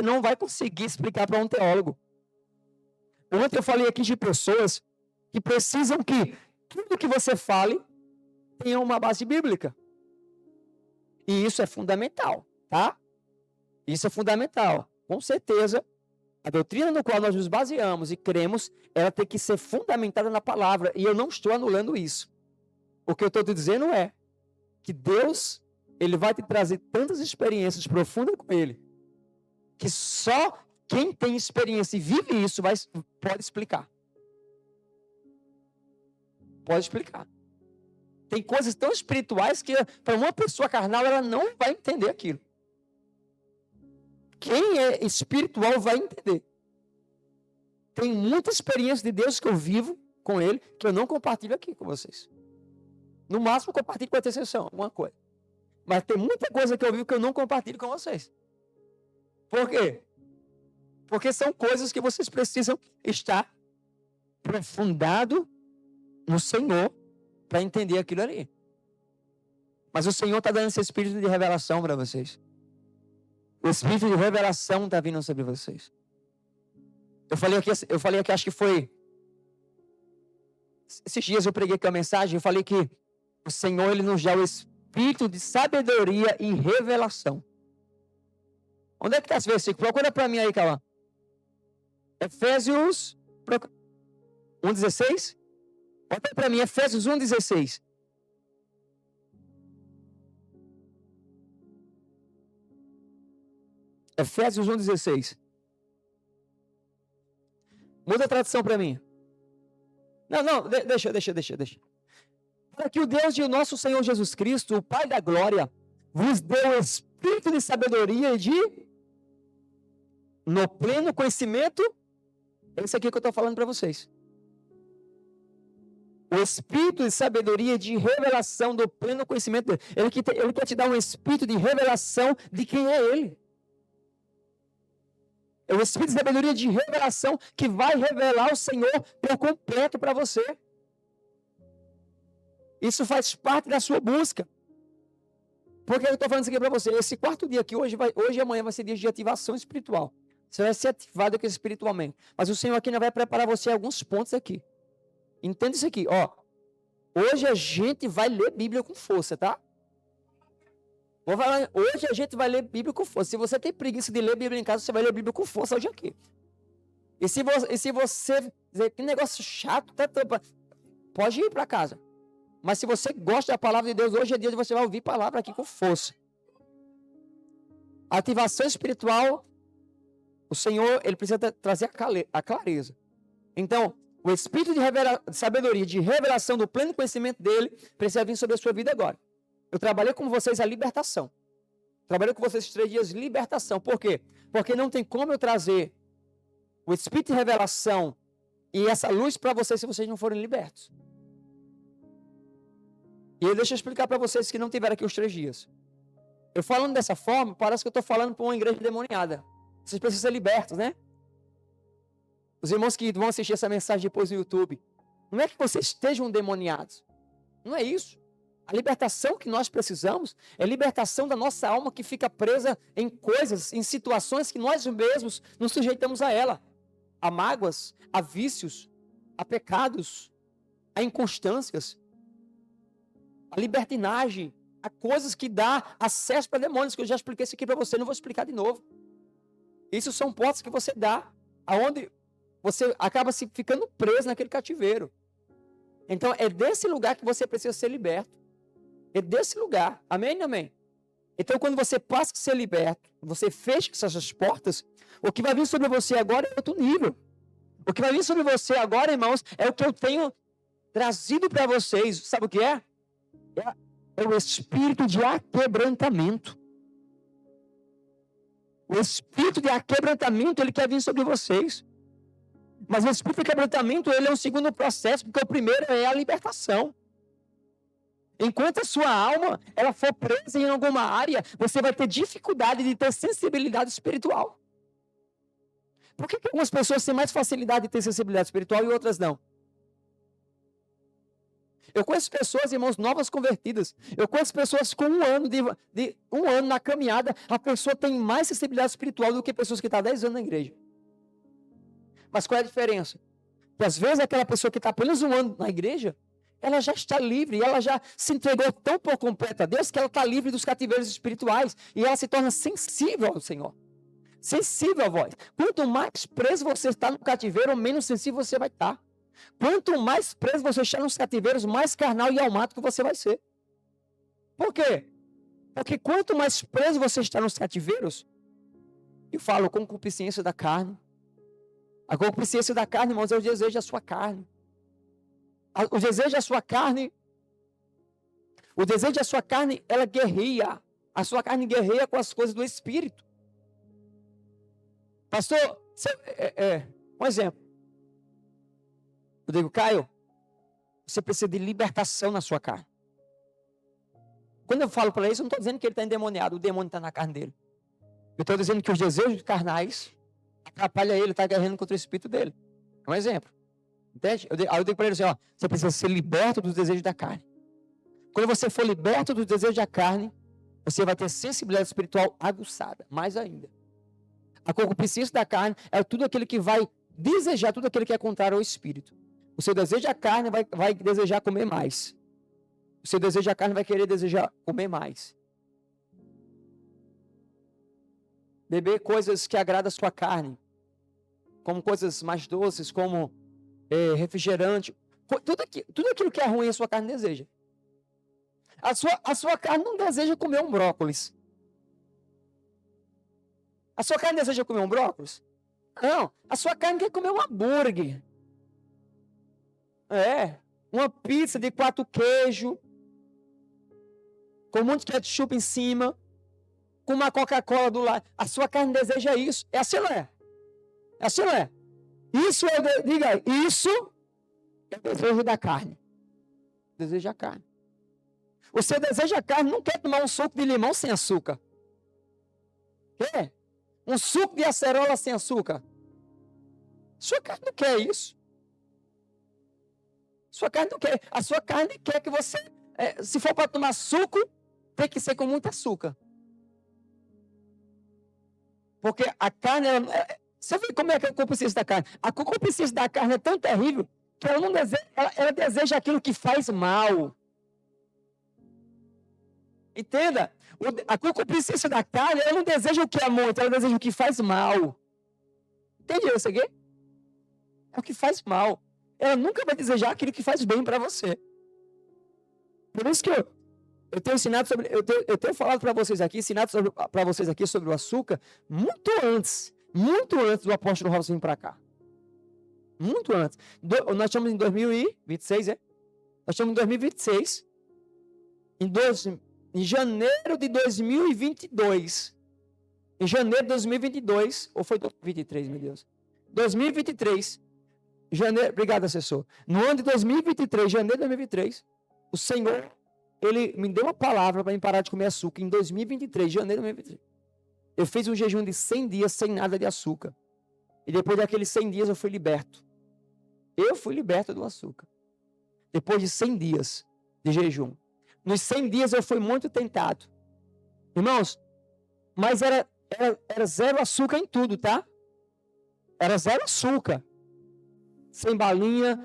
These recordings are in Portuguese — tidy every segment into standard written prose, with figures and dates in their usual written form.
não vai conseguir explicar para um teólogo. Ontem eu falei aqui de pessoas que precisam que tudo que você fale tenha uma base bíblica. E isso é fundamental, tá? Isso é fundamental. Com certeza, a doutrina no qual nós nos baseamos e cremos, ela tem que ser fundamentada na palavra. E eu não estou anulando isso. O que eu estou te dizendo é que Deus, Ele vai te trazer tantas experiências profundas com Ele, que só quem tem experiência e vive isso pode explicar. Pode explicar. Tem coisas tão espirituais que para uma pessoa carnal ela não vai entender aquilo. Quem é espiritual vai entender. Tem muita experiência de Deus que eu vivo com Ele que eu não compartilho aqui com vocês. No máximo compartilho com a intercessão, alguma coisa. Mas tem muita coisa que eu vivo que eu não compartilho com vocês. Por quê? Porque são coisas que vocês precisam estar aprofundado no Senhor para entender aquilo ali. Mas o Senhor está dando esse espírito de revelação para vocês. O espírito de revelação está vindo sobre vocês. Eu falei aqui, acho que foi... Esses dias eu preguei aqui a mensagem, eu falei que o Senhor, Ele nos dá o espírito de sabedoria e revelação. Onde é que está esse versículo? Procura para mim aí, Cauã. Efésios 1,16? Bota para mim, Efésios 1,16. Efésios 1,16. Muda a tradução para mim. Não, deixa. Para que o Deus de nosso Senhor Jesus Cristo, o Pai da glória, vos dê o espírito de sabedoria e no pleno conhecimento. É isso aqui que eu estou falando para vocês. O espírito de sabedoria e de revelação do pleno conhecimento dele. Ele quer te dar um espírito de revelação de quem é Ele. É o espírito de sabedoria de revelação que vai revelar o Senhor por completo para você. Isso faz parte da sua busca. Por que eu estou falando isso aqui para você? Esse quarto dia aqui, hoje e amanhã vai ser dia de ativação espiritual. Você vai ser ativado aqui espiritualmente. Mas o Senhor aqui ainda vai preparar você alguns pontos aqui. Entenda isso aqui, ó. Hoje a gente vai ler Bíblia com força, tá? Vou falar, hoje a gente vai ler Bíblia com força. Se você tem preguiça de ler Bíblia em casa, você vai ler Bíblia com força hoje aqui. E se você dizer que negócio chato, pode ir para casa. Mas se você gosta da palavra de Deus, hoje é dia de você vai ouvir palavra aqui com força. A ativação espiritual, o Senhor, Ele precisa trazer a clareza. Então, o espírito de sabedoria, de revelação do pleno conhecimento dele, precisa vir sobre a sua vida agora. Eu trabalhei com vocês a libertação. Trabalhei com vocês 3 dias de libertação. Por quê? Porque não tem como eu trazer o espírito de revelação e essa luz para vocês se vocês não forem libertos. E deixa eu explicar para vocês que não tiveram aqui os 3 dias. Eu falando dessa forma, parece que eu estou falando para uma igreja demoniada. Vocês precisam ser libertos, né? Os irmãos que vão assistir essa mensagem depois no YouTube. Não é que vocês estejam endemoniados. Não é isso. A libertação que nós precisamos é a libertação da nossa alma que fica presa em coisas, em situações que nós mesmos nos sujeitamos a ela. A mágoas, a vícios, a pecados, a inconstâncias, a libertinagem, a coisas que dá acesso para demônios, que eu já expliquei isso aqui para você, não vou explicar de novo. Isso são portas que você dá, aonde você acaba se ficando preso naquele cativeiro. Então é desse lugar que você precisa ser liberto. É desse lugar. Amém? Amém? Então quando você passa a ser liberto, você fecha essas portas, o que vai vir sobre você agora é outro nível. O que vai vir sobre você agora, irmãos, é o que eu tenho trazido para vocês. Sabe o que é? É o espírito de aquebrantamento. O espírito de aquebrantamento, ele quer vir sobre vocês. Mas o espírito de quebrantamento, ele é um segundo processo, porque o primeiro é a libertação. Enquanto a sua alma, ela for presa em alguma área, você vai ter dificuldade de ter sensibilidade espiritual. Por que algumas pessoas têm mais facilidade de ter sensibilidade espiritual e outras não? Eu conheço pessoas, irmãos, novas convertidas. Eu conheço pessoas com um ano um ano na caminhada, a pessoa tem mais sensibilidade espiritual do que pessoas que estão há 10 anos na igreja. Mas qual é a diferença? Que às vezes aquela pessoa que está apenas um ano na igreja, ela já está livre, ela já se entregou tão por completo a Deus que ela está livre dos cativeiros espirituais e ela se torna sensível ao Senhor. Sensível à voz. Quanto mais preso você está no cativeiro, menos sensível você vai estar. Quanto mais preso você está nos cativeiros, mais carnal e almático você vai ser. Por quê? Porque quanto mais preso você está nos cativeiros, eu falo concupiscência da carne. A concupiscência da carne, irmãos, é o desejo da sua carne. O desejo da sua carne, ela guerreia. A sua carne guerreia com as coisas do Espírito. Pastor, um exemplo. Eu digo, Caio, você precisa de libertação na sua carne. Quando eu falo para isso, eu não estou dizendo que ele está endemoniado, o demônio está na carne dele. Eu estou dizendo que os desejos carnais atrapalham ele, está guerreando contra o espírito dele. É um exemplo. Entende? Aí eu digo para ele assim, ó, você precisa ser liberto dos desejos da carne. Quando você for liberto dos desejos da carne, você vai ter sensibilidade espiritual aguçada, mais ainda. A concupiscência da carne é tudo aquilo que vai desejar, tudo aquilo que é contrário ao espírito. O seu desejo da carne vai desejar comer mais. O seu desejo da carne vai querer desejar comer mais. Beber coisas que agradam a sua carne. Como coisas mais doces, como refrigerante. Tudo aquilo que é ruim a sua carne deseja. A sua carne não deseja comer um brócolis. A sua carne deseja comer um brócolis? Não. A sua carne quer comer um hambúrguer. Uma pizza de 4 queijos, com muito ketchup em cima, com uma Coca-Cola do lado. A sua carne deseja isso. É assim, não é? É assim, não é? Isso é o desejo da carne. Desejo da carne. O seu desejo da carne não quer tomar um suco de limão sem açúcar. Quer? Um suco de acerola sem açúcar. Sua carne não quer isso. Sua carne não quer. A sua carne quer que você, se for para tomar suco, tem que ser com muito açúcar. Porque a carne, você vê como é que é a concupiscência da carne? A concupiscência da carne é tão terrível que ela não deseja, ela deseja aquilo que faz mal. Entenda? A concupiscência da carne, ela não deseja o que é muito, ela deseja o que faz mal. Entendeu isso aqui? É o que faz mal. Ela nunca vai desejar aquilo que faz bem para você. Por isso que eu tenho ensinado sobre, eu tenho falado para vocês aqui, sobre o açúcar, muito antes do apóstolo Robson vir para cá. Muito antes. Nós estamos em 2026, Nós estamos em 2026. Em janeiro de 2022. Em janeiro de 2022, ou foi 2023, meu Deus? 2023. Janeiro, obrigado, assessor. No ano de 2023, janeiro de 2023, o Senhor, Ele me deu uma palavra para eu parar de comer açúcar. Em 2023, janeiro de 2023. Eu fiz um jejum de 100 dias sem nada de açúcar. E depois daqueles 100 dias eu fui liberto. Eu fui liberto do açúcar. Depois de 100 dias de jejum. Nos 100 dias eu fui muito tentado. Irmãos, mas era zero açúcar em tudo, tá? Era zero açúcar. Sem balinha,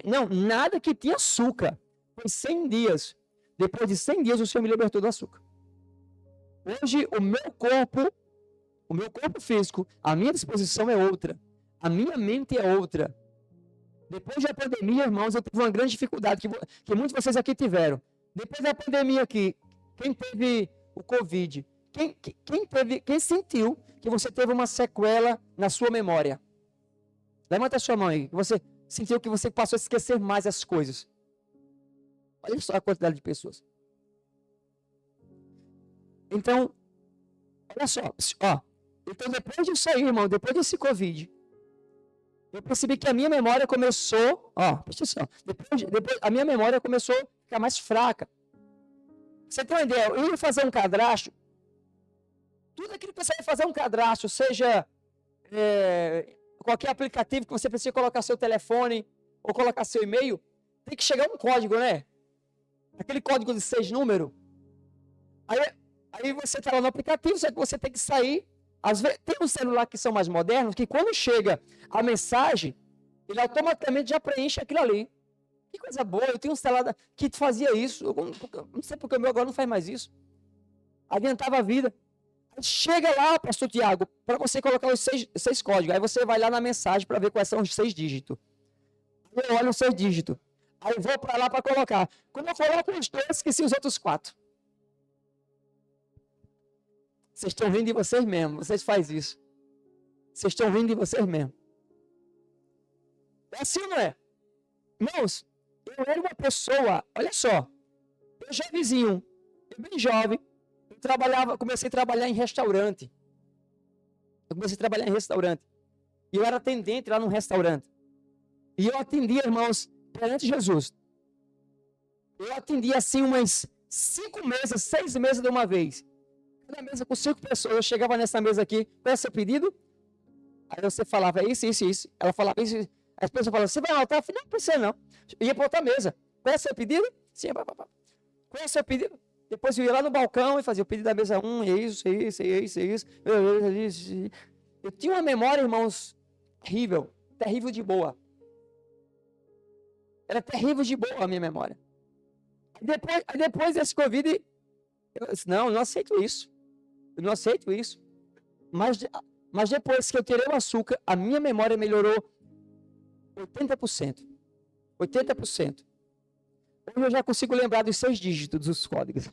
não, nada que tinha açúcar. Foi 100 dias. Depois de 100 dias o Senhor me libertou do açúcar. Hoje o meu corpo físico, a minha disposição é outra. A minha mente é outra. Depois da pandemia, irmãos, eu tive uma grande dificuldade que muitos de vocês aqui tiveram. Depois da pandemia aqui, quem teve o Covid, quem sentiu que você teve uma sequela na sua memória? Levanta a sua mão aí. Você sentiu que você passou a esquecer mais as coisas. Olha só a quantidade de pessoas. Então, olha só. Então, depois disso aí, irmão, depois desse Covid, eu percebi que a minha memória começou, presta atenção, depois a minha memória começou a ficar mais fraca. Você tem uma ideia? Eu ia fazer um cadastro, tudo aquilo que você vai fazer um cadastro, seja qualquer aplicativo que você precisa colocar seu telefone ou colocar seu e-mail, tem que chegar um código, né? Aquele código de 6 números. Aí você está lá no aplicativo, só que você tem que sair. Às vezes, tem um celular que são mais modernos, que quando chega a mensagem, ele automaticamente já preenche aquilo ali. Que coisa boa, eu tenho um celular que fazia isso. Eu não sei porque o meu agora não faz mais isso. Adiantava a vida. Chega lá, pastor Tiago, para você colocar os seis códigos. Aí você vai lá na mensagem para ver quais são os 6 dígitos. Eu olho os 6 dígitos. Aí eu vou para lá para colocar. Quando eu coloco os 2, esqueci os outros 4. Vocês estão rindo de vocês mesmo. Vocês fazem isso. Vocês estão rindo de vocês mesmo. É assim, não é? Irmãos, eu era uma pessoa, olha só, eu jovenzinho, eu bem jovem, comecei a trabalhar em restaurante. E eu era atendente lá num restaurante. E eu atendia, irmãos, perante Jesus. Eu atendia assim umas 5 mesas, 6 mesas de uma vez. Cada mesa com 5 pessoas. Eu chegava nessa mesa aqui, qual é o seu pedido? Aí você falava isso. Ela falava isso. As pessoas falavam, você vai anotar? Eu falei, não precisa não. Eu ia para outra mesa. Qual é o seu pedido? Sim, Qual é o seu pedido? Depois eu ia lá no balcão e fazia o pedido da mesa 1, isso. Eu tinha uma memória, irmãos, terrível de boa. Era terrível de boa a minha memória. Depois desse Covid, eu disse, não aceito isso. Eu não aceito isso. Mas depois que eu tirei o açúcar, a minha memória melhorou 80%. 80%. Hoje eu já consigo lembrar dos 6 dígitos dos códigos.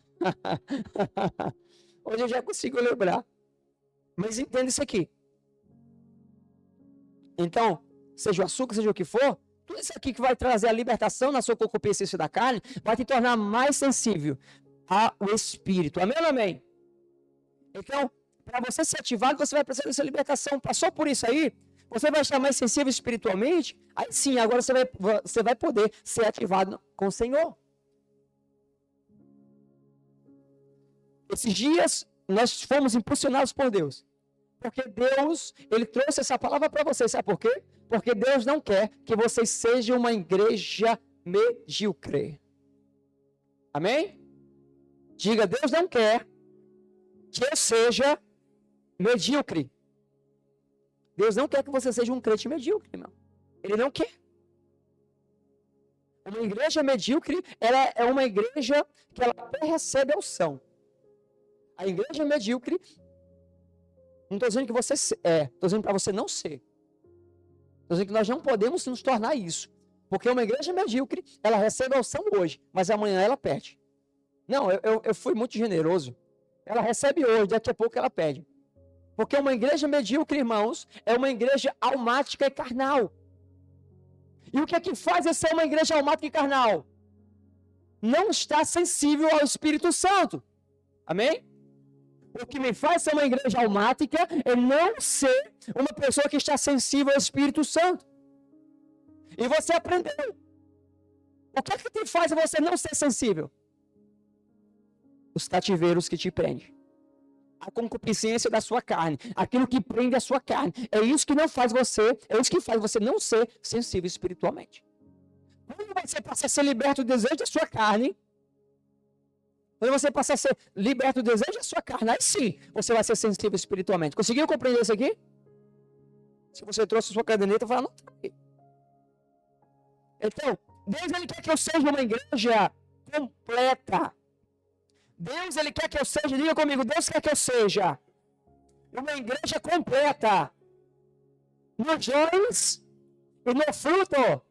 Hoje eu já consigo lembrar. Mas entenda isso aqui. Então, seja o açúcar, seja o que for, tudo isso aqui que vai trazer a libertação na sua concupiscência da carne, vai te tornar mais sensível ao Espírito. Amém ou não amém? Então, para você ser ativado, você vai precisar dessa libertação. Passou por isso aí, você vai estar mais sensível espiritualmente, aí sim, agora você vai poder ser ativado com o Senhor. Esses dias, nós fomos impulsionados por Deus. Porque Deus, Ele trouxe essa palavra para vocês. Sabe por quê? Porque Deus não quer que vocês sejam uma igreja medíocre. Amém? Diga, Deus não quer que eu seja medíocre. Deus não quer que você seja um crente medíocre, irmão. Ele não quer. Uma igreja medíocre, ela é uma igreja que ela até recebe a unção. A igreja medíocre, não estou dizendo que você estou dizendo para você não ser. Estou dizendo que nós não podemos nos tornar isso. Porque uma igreja medíocre, ela recebe a unção hoje, mas amanhã ela perde. Não, eu fui muito generoso. Ela recebe hoje, daqui a pouco ela perde. Porque uma igreja medíocre, irmãos, é uma igreja almática e carnal. E o que é que faz essa ser uma igreja almática e carnal? Não está sensível ao Espírito Santo. Amém? O que me faz ser uma igreja almática é não ser uma pessoa que está sensível ao Espírito Santo. E você aprendeu. O que é que te faz você não ser sensível? Os cativeiros que te prendem. A concupiscência da sua carne. Aquilo que prende a sua carne. É isso que não faz você, é isso que faz você não ser sensível espiritualmente. Quando você passa a ser liberto do desejo da sua carne, quando você passa a ser liberto do desejo da sua carne, aí sim, você vai ser sensível espiritualmente. Conseguiu compreender isso aqui? Se você trouxe a sua caderneta, fala, não tá aqui. Então, Deus, Ele quer que eu seja uma igreja completa. Deus, Ele quer que eu seja, diga comigo, Deus quer que eu seja uma igreja completa. Nos dons e no fruto.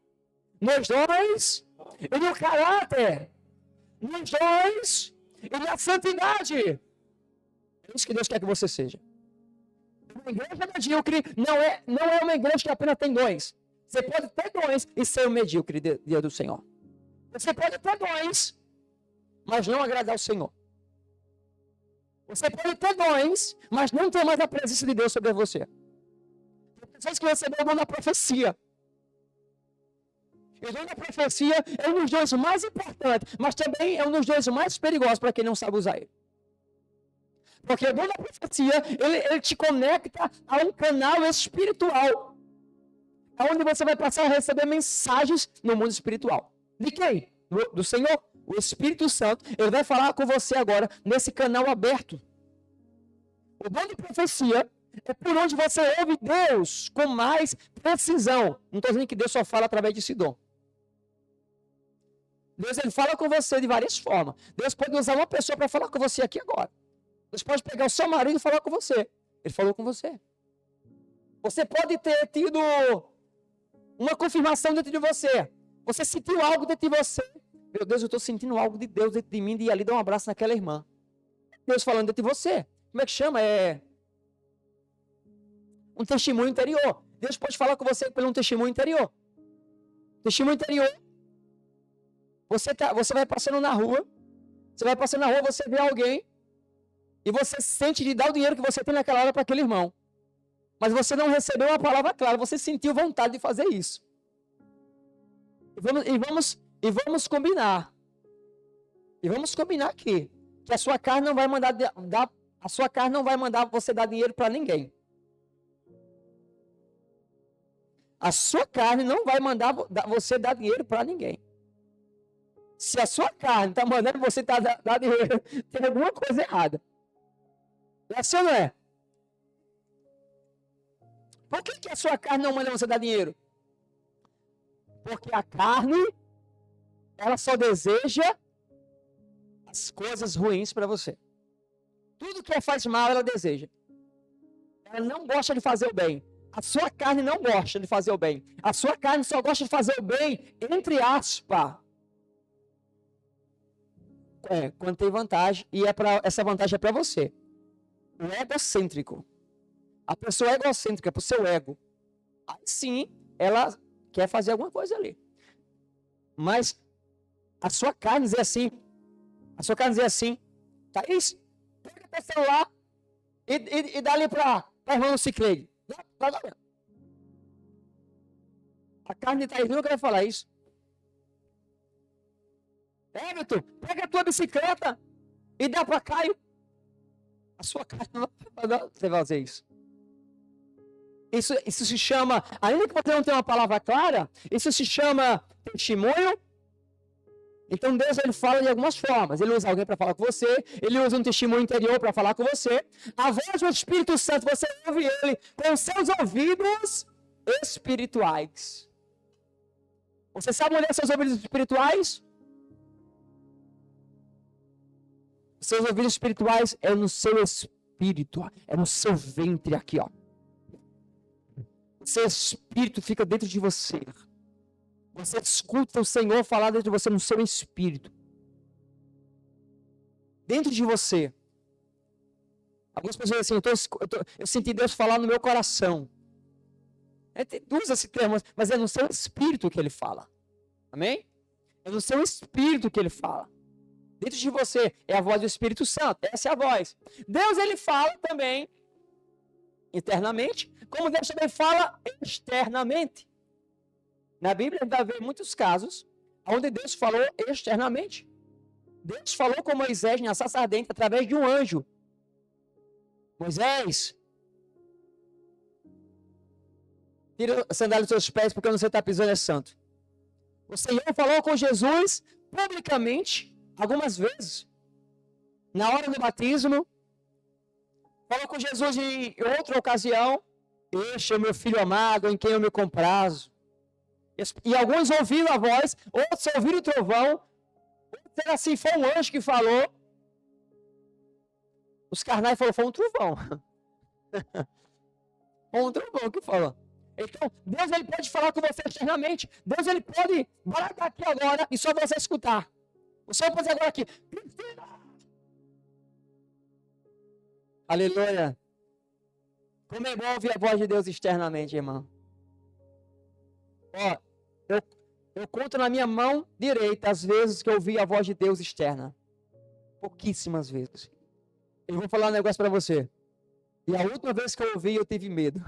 Nos dons e no caráter. Nos dons e na santidade. É isso que Deus quer que você seja. Uma igreja medíocre não é uma igreja que apenas tem dons. Você pode ter dons e ser um medíocre dia do Senhor. Você pode ter dons, mas não agradar o Senhor. Você pode ter dons, mas não ter mais a presença de Deus sobre você. Tem pessoas que recebem o dom da profecia. E o dom da profecia é um dos dons mais importantes, mas também é um dos dons mais perigosos para quem não sabe usar ele. Porque o dom da profecia, ele te conecta a um canal espiritual. Onde você vai passar a receber mensagens no mundo espiritual. De quem? Do Senhor. o Espírito Santo, ele vai falar com você agora nesse canal aberto. O dom de profecia é por onde você ouve Deus com mais precisão. Não estou dizendo que Deus só fala através desse dom. Deus ele fala com você de várias formas. Deus pode usar uma pessoa para falar com você aqui agora. Deus pode pegar o seu marido e falar com você. Ele falou com você. Você pode ter tido uma confirmação dentro de você. Você sentiu algo dentro de você. Meu Deus, eu estou sentindo algo de Deus dentro de mim. E ali dá um abraço naquela irmã. Deus falando dentro de você. Como é que chama? É um testemunho interior. Deus pode falar com você pelo um testemunho interior. Testemunho interior. Você vai passando na rua. Você vê alguém. E você sente de dar o dinheiro que você tem naquela hora para aquele irmão. Mas você não recebeu uma palavra clara. Você sentiu vontade de fazer isso. E vamos combinar. E vamos combinar aqui. Que a sua carne não vai mandar a sua carne não vai mandar você dar dinheiro para ninguém. A sua carne não vai mandar você dar dinheiro para ninguém. Se a sua carne está mandando você dar dinheiro, tem alguma coisa errada. É assim ou não é? Por que a sua carne não manda você dar dinheiro? Porque a carne, ela só deseja as coisas ruins para você. Tudo que faz mal, ela deseja. Ela não gosta de fazer o bem. A sua carne não gosta de fazer o bem. A sua carne só gosta de fazer o bem, entre aspas. Quando tem vantagem, e essa vantagem é para você. O egocêntrico. A pessoa egocêntrica, para o seu ego. Aí sim, ela quer fazer alguma coisa ali. Mas a sua carne dizer assim, Thaís, pega teu celular e dá ali para irmão no Ciclade. A carne de Thaís nunca vai falar isso. Everton, pega a tua bicicleta e dá para Caio. A sua carne não vai fazer isso. Isso se chama, ainda que você não tenha uma palavra clara, isso se chama testemunho. Então Deus ele fala de algumas formas. Ele usa alguém para falar com você, ele usa um testemunho interior para falar com você. A voz do Espírito Santo, você ouve ele com seus ouvidos espirituais. Você sabe onde é seus ouvidos espirituais? Seus ouvidos espirituais é no seu espírito, é no seu ventre aqui, ó. Seu espírito fica dentro de você. Você escuta o Senhor falar dentro de você no seu espírito. Dentro de você. Algumas pessoas dizem assim, eu senti Deus falar no meu coração. Usa esse termo, mas é no seu espírito que ele fala. Amém? É no seu espírito que ele fala. Dentro de você é a voz do Espírito Santo. Essa é a voz. Deus, ele fala também internamente, como Deus também fala externamente. Na Bíblia, a gente vai ver muitos casos onde Deus falou externamente. Deus falou com Moisés na sarça ardente através de um anjo. Moisés, tira a sandália dos seus pés, porque onde você está pisando é santo. O Senhor falou com Jesus publicamente, algumas vezes. Na hora do batismo, falou com Jesus em outra ocasião. Este é o meu filho amado, em quem eu me comprazo. E alguns ouviram a voz, outros ouviram o trovão, outros era assim, foi um anjo que falou. Os carnais falaram, foi um trovão. Foi um trovão que falou. Então, Deus ele pode falar com você externamente. Deus ele pode baratar aqui agora e só você escutar. O Senhor pode dizer agora aqui, Cristina! Aleluia. Como é bom ouvir a voz de Deus externamente, irmão. Ó, eu conto na minha mão direita as vezes que eu ouvi a voz de Deus externa. Pouquíssimas vezes. Eu vou falar um negócio para você. E a última vez que eu ouvi, eu tive medo.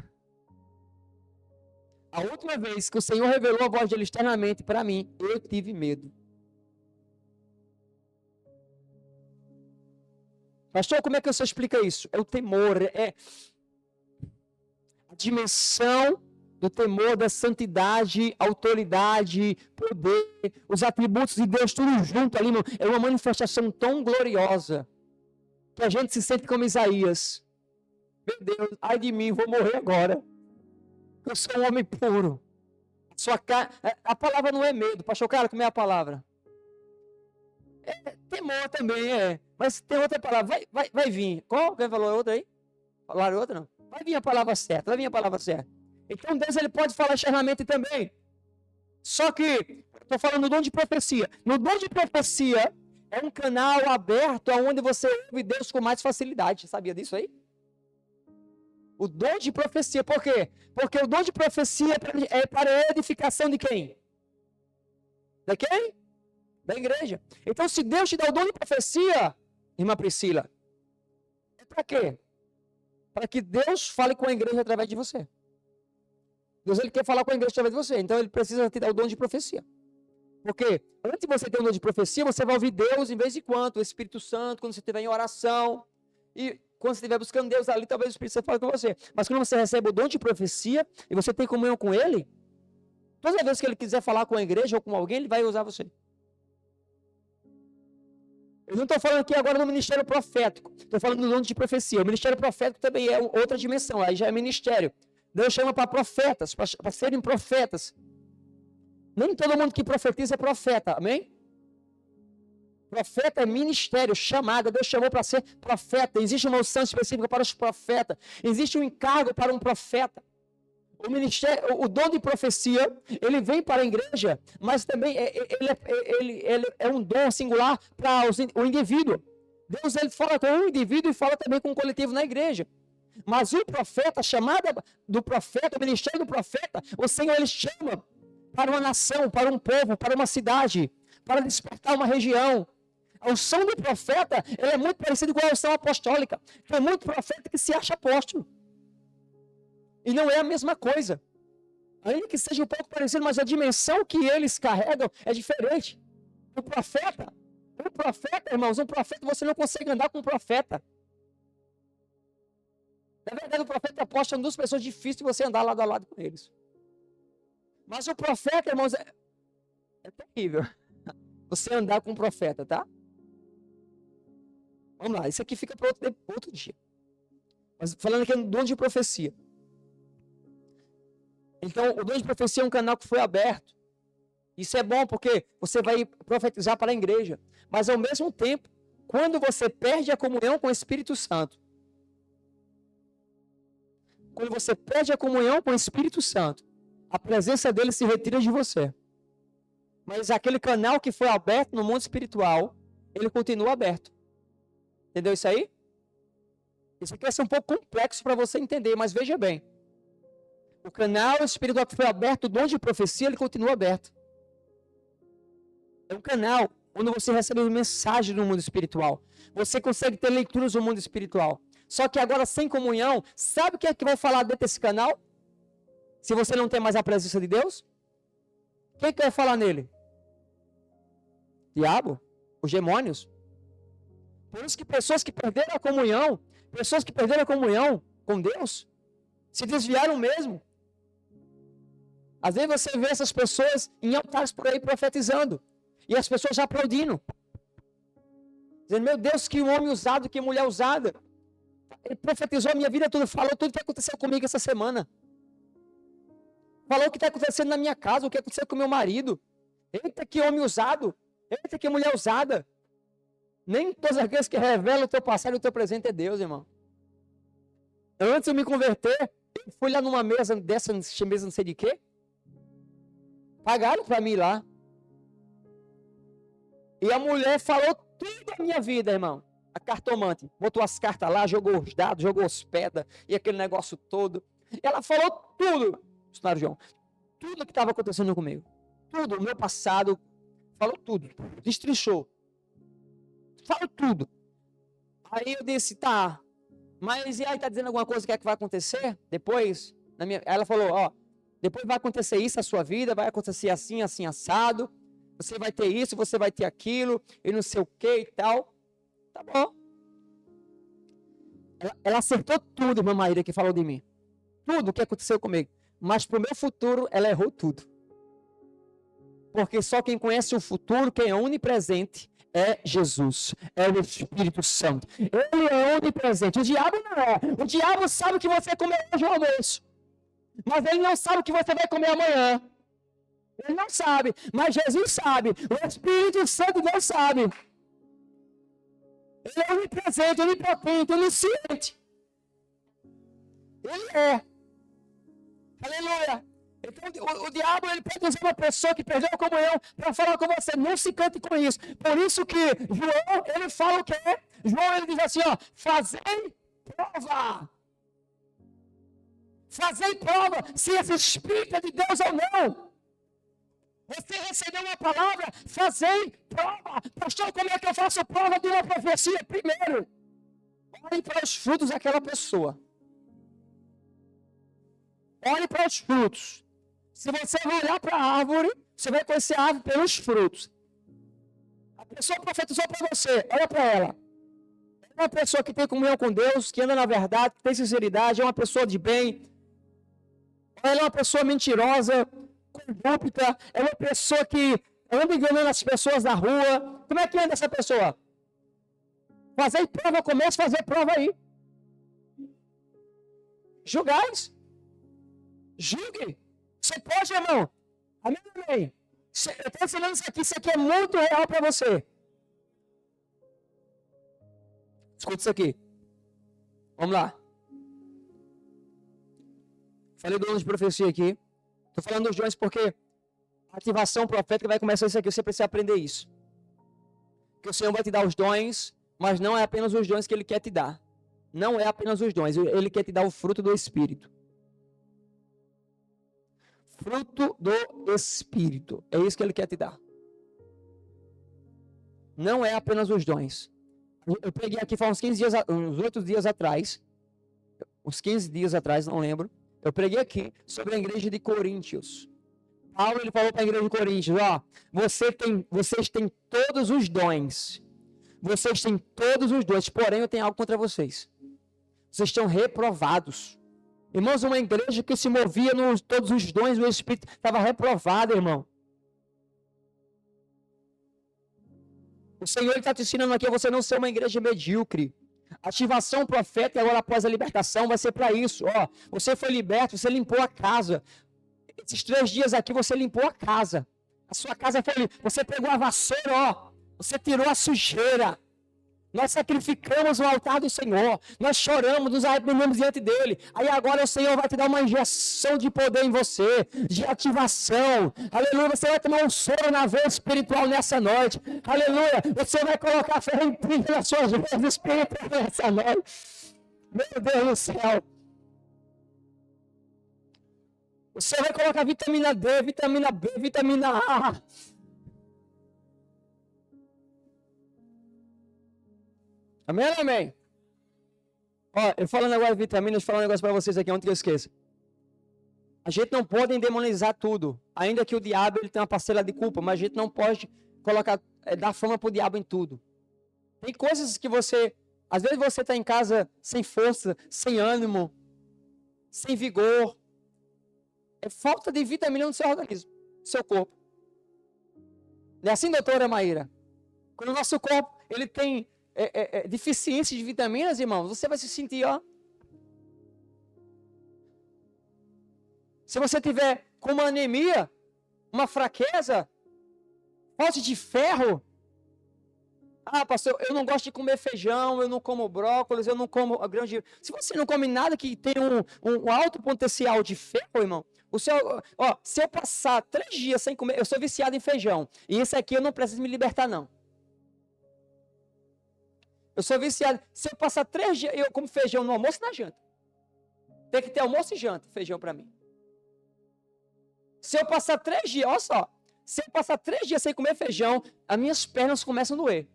A última vez que o Senhor revelou a voz dele externamente para mim, eu tive medo. Pastor, como é que você explica isso? É o temor, é a dimensão do temor, da santidade, autoridade, poder, os atributos de Deus, tudo junto ali, irmão. É uma manifestação tão gloriosa que a gente se sente como Isaías. Meu Deus, ai de mim, vou morrer agora. Eu sou um homem puro. A palavra não é medo. Pastor, cara, como é a palavra? É temor também, é. Mas tem outra palavra. Vai vir. Qual? Quem falou outra aí? Falaram outra, não? Vai vir a palavra certa. Vai vir a palavra certa. Então Deus ele pode falar externamente também. Só que, estou falando do dom de profecia. No dom de profecia, é um canal aberto onde você ouve Deus com mais facilidade. Sabia disso aí? O dom de profecia. Por quê? Porque o dom de profecia é para a edificação de quem? Da quem? Da igreja. Então, se Deus te dá o dom de profecia, irmã Priscila, é para quê? Para que Deus fale com a igreja através de você. Deus ele quer falar com a igreja através de você. Então, ele precisa te dar o dom de profecia. Porque antes de você ter um dom de profecia, você vai ouvir Deus em vez de quando? O Espírito Santo, quando você estiver em oração. E quando você estiver buscando Deus ali, talvez o Espírito Santo fale com você. Mas quando você recebe o dom de profecia e você tem comunhão com Ele, toda vez que Ele quiser falar com a igreja ou com alguém, Ele vai usar você. Eu não estou falando aqui agora do ministério profético. Estou falando do dom de profecia. O ministério profético também é outra dimensão. Aí já é ministério. Deus chama para profetas, para serem profetas. Nem todo mundo que profetiza é profeta, amém? Profeta é ministério, chamada. Deus chamou para ser profeta. Existe uma unção específica para os profetas. Existe um encargo para um profeta. O ministério, o dom de profecia, ele vem para a igreja, mas também ele é um dom singular para o indivíduo. Deus ele fala com um indivíduo e fala também com um coletivo na igreja. Mas o profeta, a chamada do profeta, o ministério do profeta, o Senhor ele chama para uma nação, para um povo, para uma cidade, para despertar uma região. A unção do profeta, ele é muito parecido com a unção apostólica. Tem muito profeta que se acha apóstolo. E não é a mesma coisa. Ainda que seja um pouco parecido, mas a dimensão que eles carregam é diferente. O profeta, irmãos, um profeta, você não consegue andar com um profeta. Na verdade, o profeta e o apóstolo são duas pessoas difíceis de você andar lado a lado com eles. Mas o profeta, irmãos, é terrível. Você andar com um profeta, tá? Vamos lá, isso aqui fica para outro dia. Mas falando aqui no dom de profecia. Então, o dom de profecia é um canal que foi aberto. Isso é bom porque você vai profetizar para a igreja. Mas, ao mesmo tempo, quando você perde a comunhão com o Espírito Santo, quando você perde a comunhão com o Espírito Santo, a presença dele se retira de você. Mas aquele canal que foi aberto no mundo espiritual, ele continua aberto. Entendeu isso aí? Isso aqui vai ser um pouco complexo para você entender, mas veja bem. O canal espiritual que foi aberto, o dom de profecia, ele continua aberto. É um canal onde você recebe mensagem do mundo espiritual. Você consegue ter leituras do mundo espiritual. Só que agora, sem comunhão, sabe o que é que vai falar dentro desse canal? Se você não tem mais a presença de Deus? Quem é que vai falar nele? Diabo? Os demônios? Por isso que pessoas que perderam a comunhão com Deus, se desviaram mesmo. Às vezes você vê essas pessoas em altares por aí profetizando. E as pessoas já aplaudindo. Dizendo, meu Deus, que homem usado, que mulher usada. Ele profetizou a minha vida toda, falou tudo o que aconteceu comigo essa semana. Falou o que está acontecendo na minha casa, o que aconteceu com o meu marido. Eita, que homem usado. Eita, que mulher usada. Nem todas as vezes que revela o teu passado e o teu presente é Deus, irmão. Antes de eu me converter, eu fui lá numa mesa dessa, mesa não sei de quê. Pagaram para mim lá. E a mulher falou tudo da minha vida, irmão. A cartomante. Botou as cartas lá, jogou os dados, jogou as pedras e aquele negócio todo. Ela falou tudo, missionário João. Tudo que estava acontecendo comigo. Tudo, o meu passado. Falou tudo. Destrinchou. Falou tudo. Aí eu disse, tá. Mas e aí, tá dizendo alguma coisa que é que vai acontecer depois? Aí ela falou, ó. Depois vai acontecer isso na sua vida, vai acontecer assim, assim, assado. Você vai ter isso, você vai ter aquilo, e não sei o que e tal. Tá bom. Ela acertou tudo, irmã Maíra, que falou de mim. Tudo o que aconteceu comigo. mas para o meu futuro ela errou tudo. Porque só quem conhece o futuro, quem é onipresente, é Jesus, é o Espírito Santo. Ele é onipresente. O diabo não é. O diabo sabe que você comeu hoje o almoço, mas ele não sabe o que você vai comer amanhã. Ele não sabe, mas Jesus sabe. O Espírito Santo não sabe. Ele é onipresente, onipotente, onisciente. Ele é. Aleluia. Então, o diabo ele pode usar uma pessoa que perdeu a comunhão para falar com você. Não se cante com isso. Por isso que João, ele fala o quê? João, ele diz assim, ó. Fazei prova. Fazei prova se esse Espírito é de Deus ou não. Você recebeu uma palavra, fazei prova. Pastor, como é que eu faço prova de uma profecia? Primeiro, olhe para os frutos daquela pessoa. Olhe para os frutos. Se você olhar para a árvore, você vai conhecer a árvore pelos frutos. A pessoa profetizou para você, olha para ela. É uma pessoa que tem comunhão com Deus, que anda na verdade, que tem sinceridade, é uma pessoa de bem. Ela é uma pessoa mentirosa, corrupta, é uma pessoa que anda enganando as pessoas na rua. Como é que anda essa pessoa? Fazer prova, comece a fazer prova aí. Julgais. Julgue. Você pode, irmão? Amém, amém. Eu estou ensinando isso aqui é muito real para você. Escuta isso aqui. Vamos lá. Falei do ano de profecia aqui. Estou falando dos dons porque a ativação profética vai começar isso aqui. Você precisa aprender isso. Que o Senhor vai te dar os dons, mas não é apenas os dons que Ele quer te dar. Não é apenas os dons. Ele quer te dar o fruto do Espírito. Fruto do Espírito. É isso que Ele quer te dar. Não é apenas os dons. Eu peguei aqui faz uns 8 dias atrás. Uns 15 dias atrás, não lembro. Eu preguei aqui sobre a igreja de Coríntios. Paulo ele falou para a igreja de Coríntios, ó, vocês têm todos os dons. Vocês têm todos os dons, porém eu tenho algo contra vocês. Vocês estão reprovados. Irmãos, uma igreja que se movia nos todos os dons do Espírito estava reprovada, irmão. O Senhor está te ensinando aqui a você não ser uma igreja medíocre. Ativação profética agora após a libertação vai ser para isso. Ó, você foi liberto, você limpou a casa. Esses 3 dias aqui você limpou a casa. A sua casa foi limpa. Você pegou a vassoura, ó. Você tirou a sujeira. Nós sacrificamos o altar do Senhor. Nós choramos, nos arrependemos diante dele. Aí agora o Senhor vai te dar uma injeção de poder em você, de ativação. Aleluia. Você vai tomar um soro na veia espiritual nessa noite. Aleluia. Você vai colocar ferro em trilha nas suas veias espirituais nessa noite. Meu Deus do céu. Você vai colocar vitamina D, vitamina B, vitamina A. Amém ou amém? Ó, eu falando agora de vitaminas, deixa eu falar um negócio para vocês aqui, antes que eu esqueça. A gente não pode endemonizar tudo. Ainda que o diabo ele tenha uma parcela de culpa, mas a gente não pode colocar, dar fama pro diabo em tudo. Tem coisas que você... Às vezes você está em casa sem força, sem ânimo, sem vigor. É falta de vitamina no seu organismo, no seu corpo. Não é assim, doutora Maíra? Quando o nosso corpo ele tem deficiência de vitaminas, irmãos, você vai se sentir, ó. Se você tiver com uma anemia, uma fraqueza, falta de ferro. Ah, pastor, eu não gosto de comer feijão, eu não como brócolis, eu não como grão de... Se você não come nada que tem um alto potencial de ferro, irmão, se eu passar 3 dias sem comer, eu sou viciado em feijão, e esse aqui eu não preciso me libertar, não. Eu sou viciado. Se eu passar 3 dias, eu como feijão no almoço e na janta. Tem que ter almoço e janta, feijão para mim. Se eu passar 3 dias, olha só. Se eu passar 3 dias sem comer feijão, as minhas pernas começam a doer.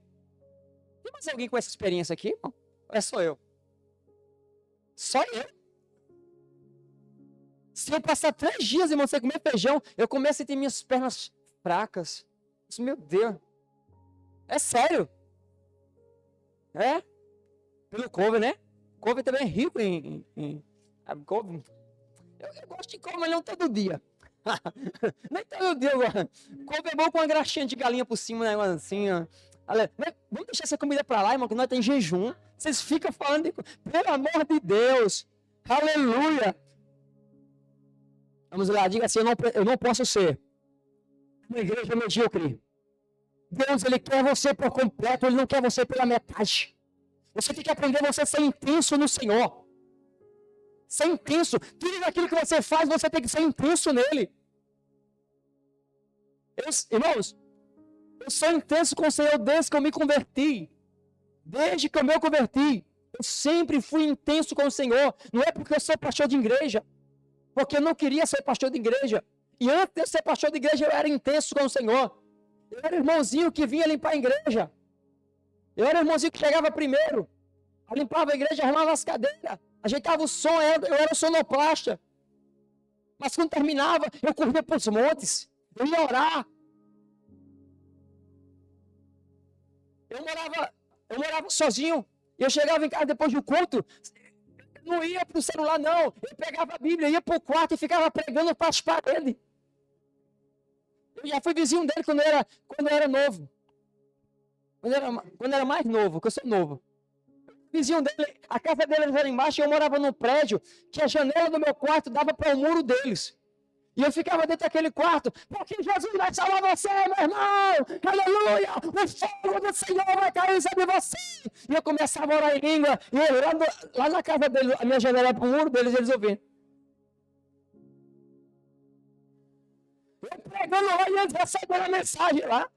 Tem mais alguém com essa experiência aqui, irmão? Ou é só eu? Só eu? Se eu passar 3 dias, irmão, sem comer feijão, eu começo a sentir minhas pernas fracas. Meu Deus. É sério. É? Pelo couve, né? Couve também é rico em couve. Eu gosto de comer, mas não todo dia. Nem todo dia agora. Comer bom com uma graxinha de galinha por cima, né? Assim, ó. Vamos deixar essa comida pra lá, irmão, que nós temos jejum. Vocês ficam falando de... Pelo amor de Deus. Aleluia. Vamos lá, diga assim, eu não posso ser uma igreja medíocre. Deus, Ele quer você por completo, Ele não quer você pela metade. Você tem que aprender a você ser intenso no Senhor. Ser intenso. Tudo aquilo que você faz, você tem que ser intenso nele. Irmãos, eu sou intenso com o Senhor desde que eu me converti. Desde que eu me converti. Eu sempre fui intenso com o Senhor. Não é porque eu sou pastor de igreja. Porque eu não queria ser pastor de igreja. E antes de eu ser pastor de igreja, eu era intenso com o Senhor. Eu era irmãozinho que vinha limpar a igreja. Eu era irmãozinho que chegava primeiro. Eu limpava a igreja, arrumava as cadeiras. Ajeitava o som, eu era sonoplasta. Mas quando terminava, eu corria para os montes. Eu ia orar. Eu morava sozinho. Eu chegava em casa depois do culto. Eu não ia para o celular, não. Eu pegava a Bíblia, ia para o quarto e ficava pregando para as paredes. Eu já fui vizinho dele quando eu era novo. Quando era mais novo, que eu sou novo. Vizinho dele, a casa dele era embaixo e eu morava num prédio que a janela do meu quarto dava para o muro deles. E eu ficava dentro daquele quarto, porque Jesus vai salvar você, meu irmão! Aleluia! O fogo do Senhor vai cair sobre você! E eu começava a orar em língua, e eu, lá na casa dele, a minha janela para o muro deles, eles ouvindo. Eu pregando lá e eles recebendo a mensagem lá.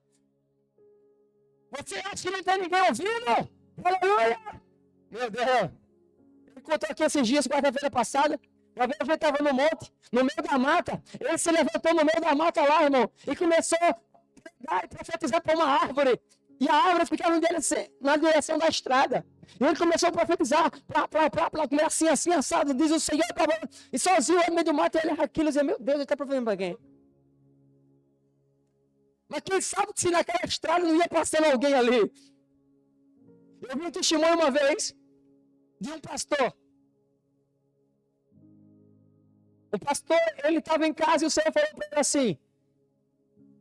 Você acha que não tem ninguém ouvindo? Aleluia! Meu Deus! Ele contou aqui esses dias, quarta-feira passada. Uma vez ele estava no monte, no meio da mata. Ele se levantou no meio da mata lá, irmão, e começou a pregar e profetizar para uma árvore. E a árvore ficava na direção da estrada. E ele começou a profetizar, como assim, assado, diz o Senhor. E sozinho, no meio do mato, ele olhava aquilo e dizia, meu Deus, ele está profetizando para quem? Mas quem sabe se naquela estrada não ia passando alguém ali. Eu vi um testemunho uma vez de um pastor. O pastor, ele estava em casa e o Senhor falou para ele assim.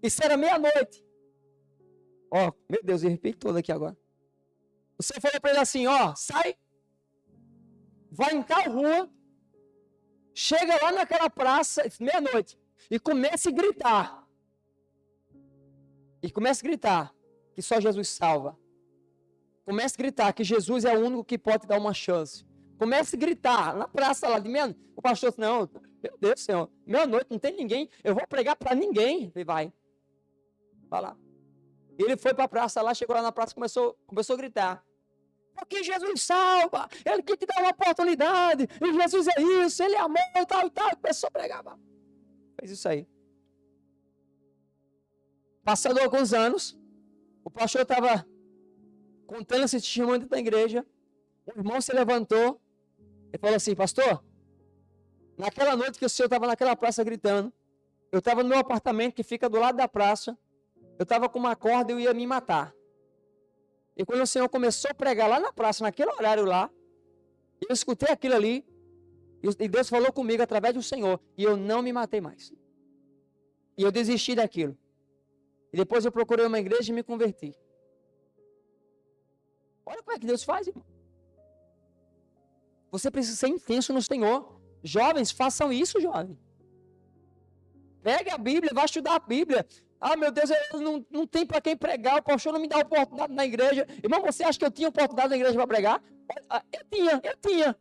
Isso era meia-noite. Ó, meu Deus, eu repito todo aqui agora. O Senhor falou para ele assim, ó, sai, vai em tal rua, chega lá naquela praça, meia-noite, e comece a gritar. E comece a gritar que só Jesus salva. Comece a gritar que Jesus é o único que pode te dar uma chance. Comece a gritar na praça lá de meia-noite. O pastor disse, não, meu Deus do Senhor, meia-noite não tem ninguém, eu vou pregar para ninguém. Ele vai lá. Ele foi para a praça lá, chegou lá na praça e começou a gritar. Porque Jesus salva, Ele quer te dar uma oportunidade, e Jesus é isso, Ele é amor, tal e tal. Começou a pregar. Fez isso aí. Passando alguns anos, o pastor estava contando esse testemunho da igreja. O irmão se levantou e falou assim, pastor, naquela noite que o senhor estava naquela praça gritando, eu estava no meu apartamento que fica do lado da praça, eu estava com uma corda e eu ia me matar. E quando o Senhor começou a pregar lá na praça, naquele horário lá, eu escutei aquilo ali, e Deus falou comigo através do Senhor, e eu não me matei mais. E eu desisti daquilo. E depois eu procurei uma igreja e me converti. Olha como é que Deus faz, irmão. Você precisa ser intenso no Senhor. Jovens, façam isso, jovem. Pegue a Bíblia, vá estudar a Bíblia. Ah, meu Deus, eu não tem para quem pregar, o pastor não me dá oportunidade na igreja. Irmão, você acha que eu tinha oportunidade na igreja para pregar? Eu tinha.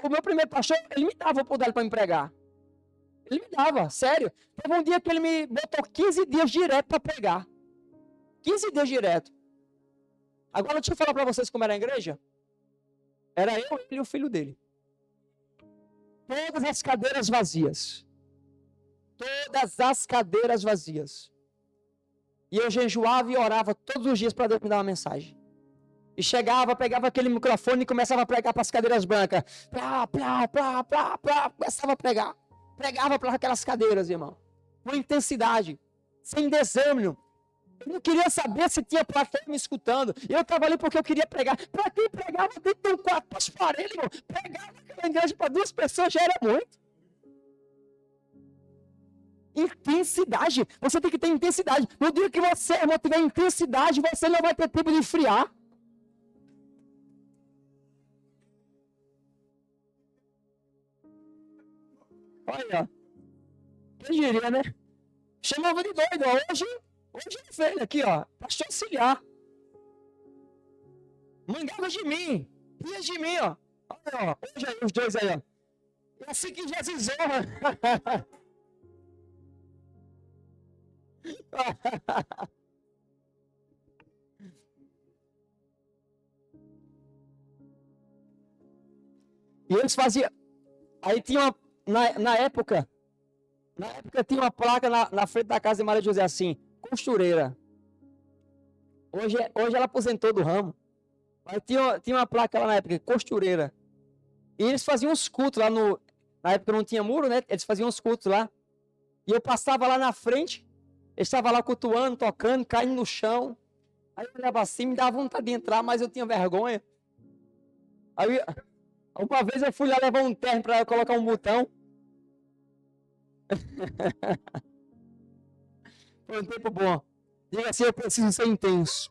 O meu primeiro pastor, ele me dava oportunidade para me pregar. Ele me dava, sério. Teve um dia que ele me botou 15 dias direto para pregar. 15 dias direto. Agora, deixa eu falar para vocês como era a igreja. Era eu, ele e o filho dele. Todas as cadeiras vazias. Todas as cadeiras vazias. E eu jejuava e orava todos os dias para Deus me dar uma mensagem. E chegava, pegava aquele microfone e começava a pregar para as cadeiras brancas. Começava a pregar. Pregava para aquelas cadeiras, irmão. Com intensidade. Sem desânimo. Eu não queria saber se tinha plateia me escutando. Eu estava ali porque eu queria pregar. Para quem pregava dentro de um quarto para as paredes, irmão? Pregava naquela igreja para 2 pessoas já era muito. Intensidade. Você tem que ter intensidade. No dia que você, irmão, tiver intensidade, você não vai ter tempo de esfriar. Olha, quem diria, né? Chamava de doido. Hoje ele veio aqui, ó. Pastor auxiliar. Mangava de mim. Ria de mim, ó. Olha, ó. Hoje aí, os dois aí, ó. É assim que Jesus honra. E eles faziam. Aí tinha uma. Na época tinha uma placa na frente da casa de Maria José assim, costureira. Hoje ela aposentou do ramo. Mas tinha uma placa lá na época, costureira. E eles faziam uns cultos lá no. Na época não tinha muro, né? Eles faziam uns cultos lá. E eu passava lá na frente. Eles estavam lá cultuando, tocando, caindo no chão. Aí eu olhava assim, me dava vontade de entrar, mas eu tinha vergonha. Aí uma vez eu fui lá levar um terno para colocar um botão. Foi um tempo bom. Diga assim, eu preciso ser intenso.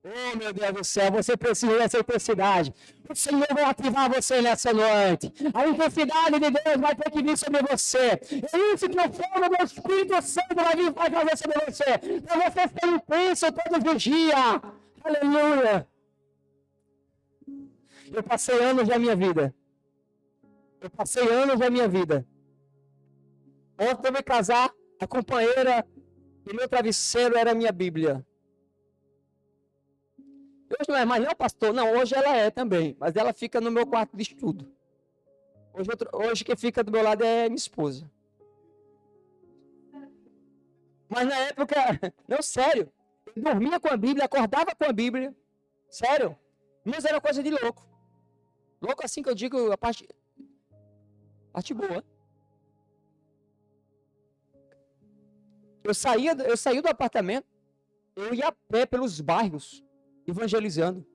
Oh, meu Deus do céu, você precisa dessa intensidade. O Senhor vai ativar você nessa noite. A intensidade de Deus vai ter que vir sobre você. É isso que o fogo do Espírito Santo vai fazer sobre você. Para você ser intenso todos os dias. Aleluia. Eu passei anos da minha vida. Antes de eu me casar, a companheira e meu travesseiro era a minha Bíblia. Hoje não é mais não, pastor. Não, hoje ela é também. Mas ela fica no meu quarto de estudo. Hoje quem fica do meu lado é minha esposa. Mas na época, não, sério. Eu dormia com a Bíblia, acordava com a Bíblia. Sério. Mas era coisa de louco. Louco assim que eu digo, a parte boa. Eu saía do apartamento, eu ia a pé pelos bairros, evangelizando.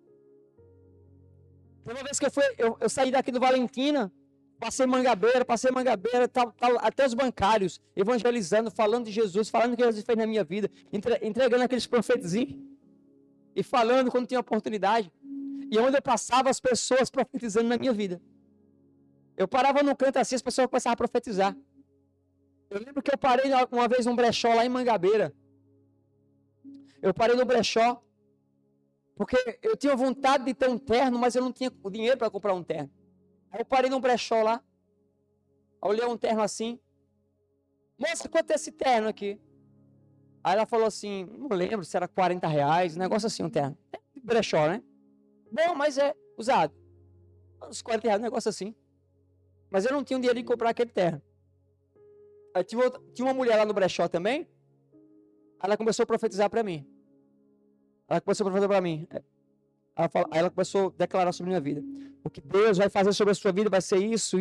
Uma vez que eu saí daqui do Valentina, passei Mangabeira, até os bancários, evangelizando, falando de Jesus, falando o que Jesus fez na minha vida, entregando aqueles profetezinhos, e falando quando tinha oportunidade. E onde eu passava, as pessoas profetizando na minha vida. Eu parava no canto assim, as pessoas começavam a profetizar. Eu lembro que eu parei uma vez num brechó lá em Mangabeira. Eu parei no brechó, porque eu tinha vontade de ter um terno, mas eu não tinha dinheiro para comprar um terno. Aí eu parei num brechó lá, olhei um terno assim. Moça, quanto é esse terno aqui? Aí ela falou assim, não lembro se era R$40, um negócio assim, um terno. É de brechó, né? Bom, mas é usado. Uns R$40, um negócio assim. Mas eu não tinha dinheiro de comprar aquele terno. Aí tinha uma mulher lá no brechó também. Ela começou a profetizar para mim. Aí ela começou a declarar sobre a minha vida. O que Deus vai fazer sobre a sua vida vai ser isso.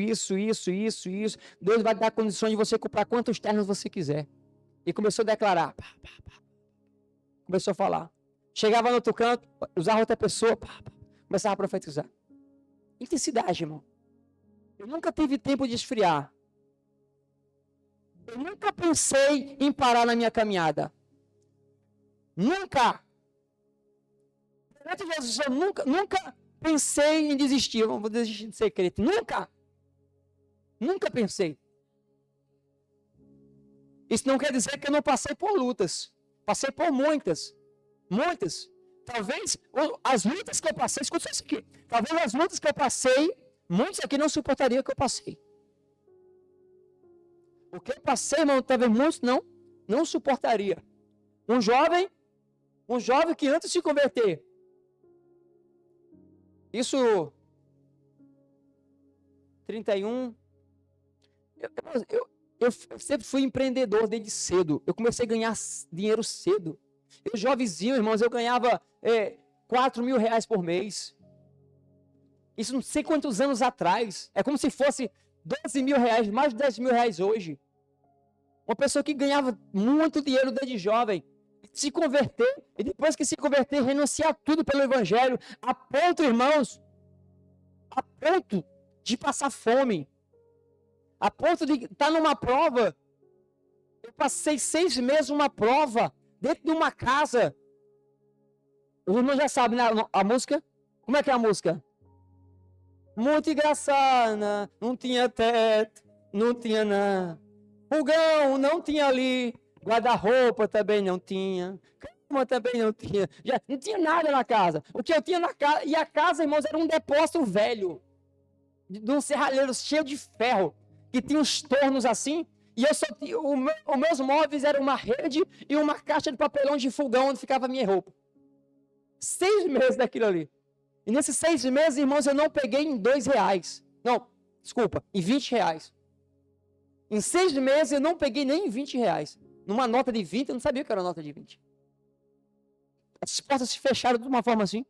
Deus vai dar condições de você comprar quantos ternos você quiser. E começou a declarar. Começou a falar. Chegava no outro canto, usava outra pessoa. Começava a profetizar. Intensidade, irmão. Eu nunca tive tempo de esfriar. Eu nunca pensei em parar na minha caminhada. Nunca. Jesus, eu nunca pensei em desistir. Eu não vou desistir de ser crente. Nunca pensei. Isso não quer dizer que eu não passei por lutas. Passei por muitas. Talvez as lutas que eu passei, escuta isso aqui. Talvez as lutas que eu passei, muitos aqui não suportariam o que eu passei. O que eu passei, irmão, talvez muitos não suportaria. Um jovem que antes de se converter, isso 31, eu sempre fui empreendedor desde cedo. Eu comecei a ganhar dinheiro cedo. Eu jovenzinho, irmãos, eu ganhava R$4.000 por mês. Isso não sei quantos anos atrás. É como se fosse R$12.000, mais de R$10.000 hoje. Uma pessoa que ganhava muito dinheiro desde jovem. se converter, e depois que se converter, renunciar tudo pelo evangelho, a ponto, irmãos, a ponto de passar fome, a ponto de estar numa prova. Eu passei 6 meses numa prova, dentro de uma casa. Os irmãos já sabem, né, a música? Como é que é a música? Muito engraçada, não tinha teto, não tinha nada. Fogão não tinha ali, guarda-roupa também não tinha, cama também não tinha, já não tinha nada na casa. O que eu tinha na casa, e a casa, irmãos, era um depósito velho, de um serralheiro cheio de ferro, que tinha uns tornos assim, e eu só tinha, os meus móveis eram uma rede e uma caixa de papelão de fogão onde ficava a minha roupa. 6 meses daquilo ali. E nesses 6 meses, irmãos, eu não peguei em R$2. Não, desculpa, em R$20. Em 6 meses, eu não peguei nem em R$20. Numa nota de 20, eu não sabia o que era uma nota de 20. As portas se fecharam de uma forma assim.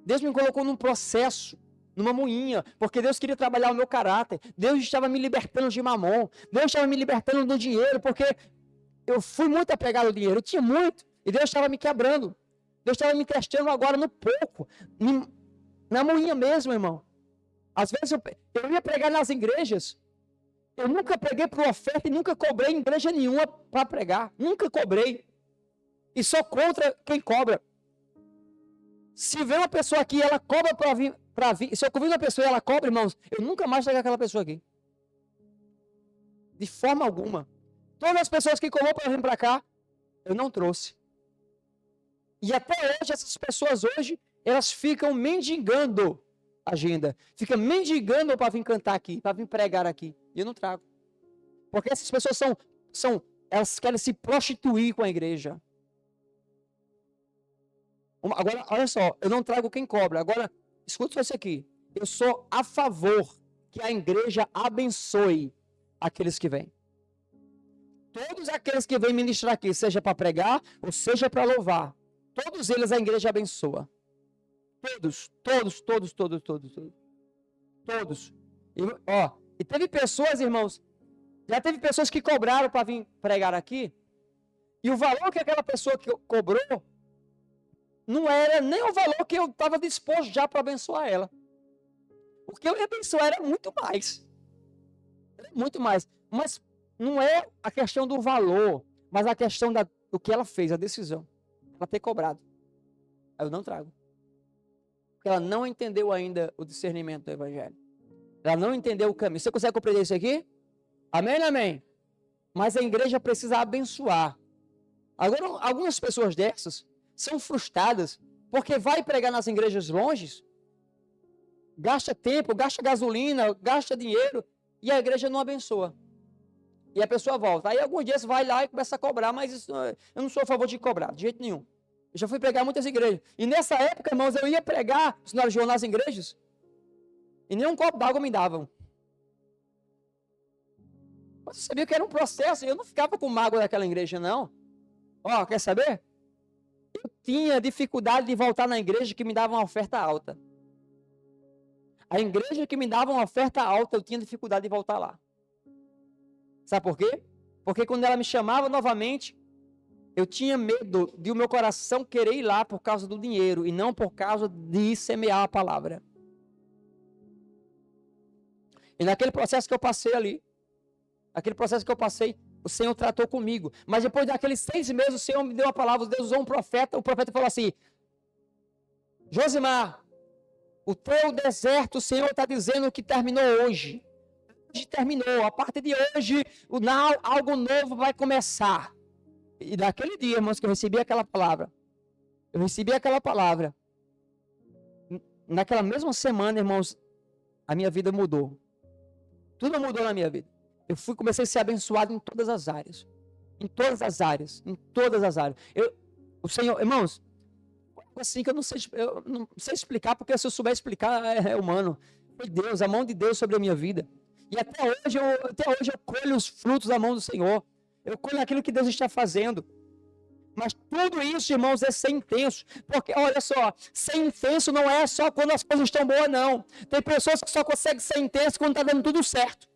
Deus me colocou num processo, numa moinha, porque Deus queria trabalhar o meu caráter. Deus estava me libertando de mamon. Deus estava me libertando do dinheiro, porque eu fui muito apegado ao dinheiro. Eu tinha muito, e Deus estava me quebrando. Deus estava me testando agora no pouco, na moinha mesmo, irmão. Às vezes eu ia pregar nas igrejas. Eu nunca preguei por oferta e nunca cobrei em igreja nenhuma para pregar. Nunca cobrei. E sou contra quem cobra. Se vê uma pessoa aqui, ela cobra para vir. Se eu convido uma pessoa e ela cobra, irmãos, eu nunca mais trago aquela pessoa aqui. De forma alguma. Todas as pessoas que cobram para vir para cá, eu não trouxe. E até hoje, essas pessoas hoje, elas ficam mendigando agenda. Ficam mendigando para vir cantar aqui, para vir pregar aqui. E eu não trago. Porque essas pessoas elas querem se prostituir com a igreja. Agora, olha só, eu não trago quem cobra. Agora, escuta isso aqui. Eu sou a favor que a igreja abençoe aqueles que vêm. Todos aqueles que vêm ministrar aqui, seja para pregar ou seja para louvar, todos eles a igreja abençoa. Todos. E teve pessoas, irmãos, já teve pessoas que cobraram para vir pregar aqui, e o valor que aquela pessoa que cobrou não era nem o valor que eu estava disposto já para abençoar ela. O que eu ia abençoar era muito mais. Muito mais. Mas não é a questão do valor, mas a questão do que ela fez, a decisão. Ela ter cobrado. Eu não trago. Porque ela não entendeu ainda o discernimento do evangelho. Ela não entendeu o caminho. Você consegue compreender isso aqui? Amém, amém? Mas a igreja precisa abençoar. Agora, algumas pessoas dessas são frustradas porque vai pregar nas igrejas longe, gasta tempo, gasta gasolina, gasta dinheiro e a igreja não abençoa. E a pessoa volta. Aí alguns dias vai lá e começa a cobrar, mas isso, eu não sou a favor de cobrar, de jeito nenhum. Eu já fui pregar em muitas igrejas. E nessa época, irmãos, eu ia pregar, senhora João, nas igrejas, e nem um copo d'água me davam. Mas você sabia que era um processo, eu não ficava com mágoa daquela igreja, não. Quer saber? Eu tinha dificuldade de voltar na igreja que me dava uma oferta alta. A igreja que me dava uma oferta alta, eu tinha dificuldade de voltar lá. Sabe por quê? Porque quando ela me chamava novamente, eu tinha medo de o meu coração querer ir lá por causa do dinheiro e não por causa de semear a palavra. E naquele processo que eu passei ali, o Senhor tratou comigo. Mas depois daqueles 6 meses, o Senhor me deu a palavra, Deus usou um profeta, o profeta falou assim: Josimar, o teu deserto, o Senhor está dizendo que terminou hoje. Hoje terminou, a partir de hoje, algo novo vai começar. E naquele dia, irmãos, que eu recebi aquela palavra, naquela mesma semana, irmãos, a minha vida mudou. Tudo mudou na minha vida. Comecei a ser abençoado em todas as áreas. O Senhor, irmãos, assim que eu não sei explicar, porque se eu souber explicar, é humano. Foi Deus, a mão de Deus sobre a minha vida. E até hoje eu colho os frutos da mão do Senhor. Eu colho aquilo que Deus está fazendo. Mas tudo isso, irmãos, é ser intenso. Porque, olha só, ser intenso não é só quando as coisas estão boas, não. Tem pessoas que só conseguem ser intenso quando está dando tudo certo.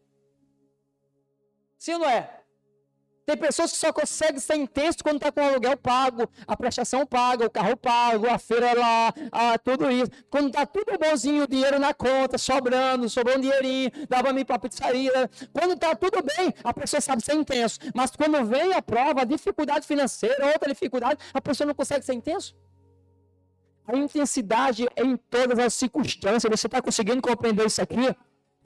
Sim ou não é? Tem pessoas que só conseguem ser intenso quando está com o aluguel pago, a prestação paga, o carro pago, a feira lá, tudo isso. Quando está tudo bonzinho, o dinheiro na conta, sobrou um dinheirinho, dá para mim para a pizzaria. Quando está tudo bem, a pessoa sabe ser intenso. Mas quando vem a prova, a dificuldade financeira, outra dificuldade, a pessoa não consegue ser intenso. A intensidade é em todas as circunstâncias. Você está conseguindo compreender isso aqui?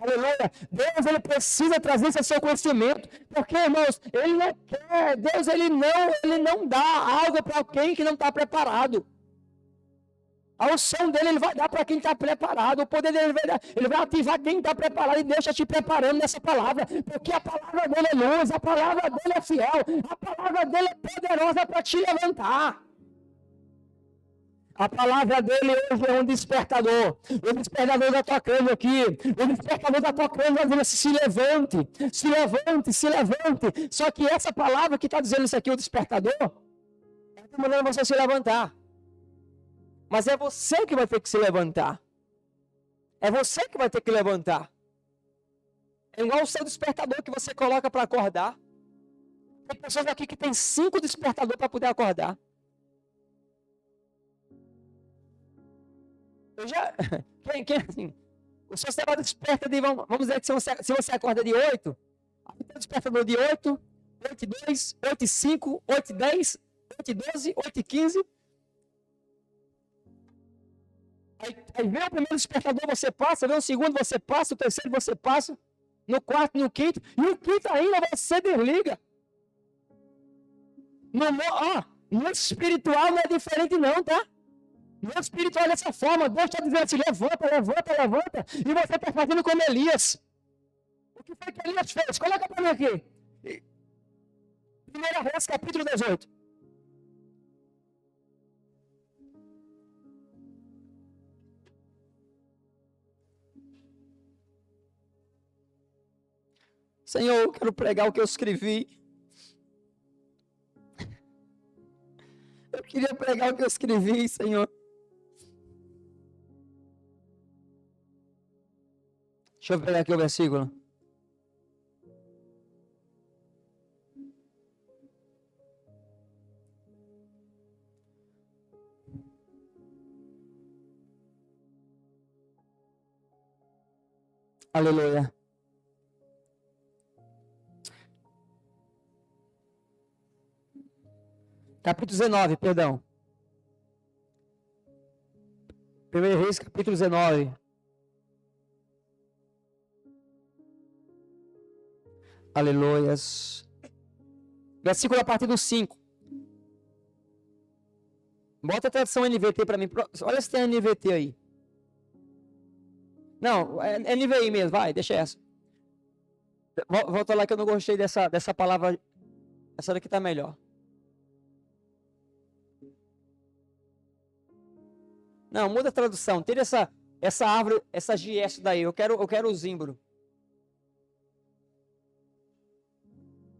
Aleluia. Deus, ele precisa trazer esse seu conhecimento. Porque, irmãos, ele não quer. Deus, ele não dá algo para alguém que não está preparado. A unção dele, ele vai dar para quem está preparado. O poder dele, ele vai ativar quem está preparado e deixa te preparando nessa palavra. Porque a palavra dele é luz, a palavra dele é fiel, a palavra dele é poderosa para te levantar. A palavra dele hoje é um despertador. O despertador da tua crânio aqui. O despertador da tua crânio vai dizer assim, se levante, se levante, se levante. Só que essa palavra que está dizendo isso aqui, o despertador, está mandando você se levantar. Mas é você que vai ter que se levantar. É você que vai ter que levantar. É igual o seu despertador que você coloca para acordar. Tem pessoas aqui que tem 5 despertadores para poder acordar. Eu já, quem assim, o seu celular desperta de, vamos dizer que se você acorda de 8, aí tem o despertador de 8, 8 e 2, 8 e 5, 8 e 10, 8 e 12, 8 e 15. Aí vem o primeiro despertador, você passa, vem o segundo, você passa, o terceiro você passa, no quarto, no quinto, e o quinto ainda você desliga. No espiritual não é diferente não, tá? No espiritual dessa forma, Deus está dizendo assim, levanta, levanta, levanta, e você está fazendo como Elias. O que foi que Elias fez? Coloca para mim aqui. 1 Reis, capítulo 18. Senhor, eu quero pregar o que eu escrevi. Eu queria pregar o que eu escrevi, Senhor. Deixa eu pegar aqui o versículo. Aleluia. Capítulo 19, perdão. 1 Reis, capítulo 19. Aleluias. Versículo a partir do 5. Bota a tradução NVT para mim. Olha se tem NVT aí. Não, é NVI mesmo, vai, deixa essa. Volta lá que eu não gostei dessa palavra. Essa daqui tá melhor. Não, muda a tradução. Tira essa árvore, essa gesto daí. Eu quero o zimbro.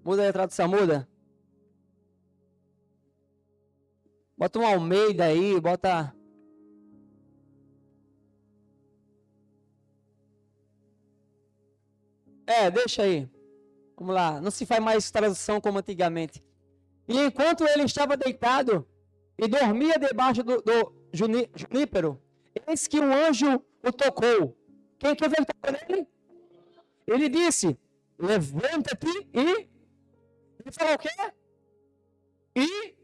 Muda a tradução, muda. Bota um Almeida aí, bota... deixa aí. Vamos lá. Não se faz mais tradução como antigamente. E enquanto ele estava deitado e dormia debaixo do junípero, eis que um anjo o tocou. Quem veio tocar nele? Ele disse, levanta-te e... Ele falou o quê? E...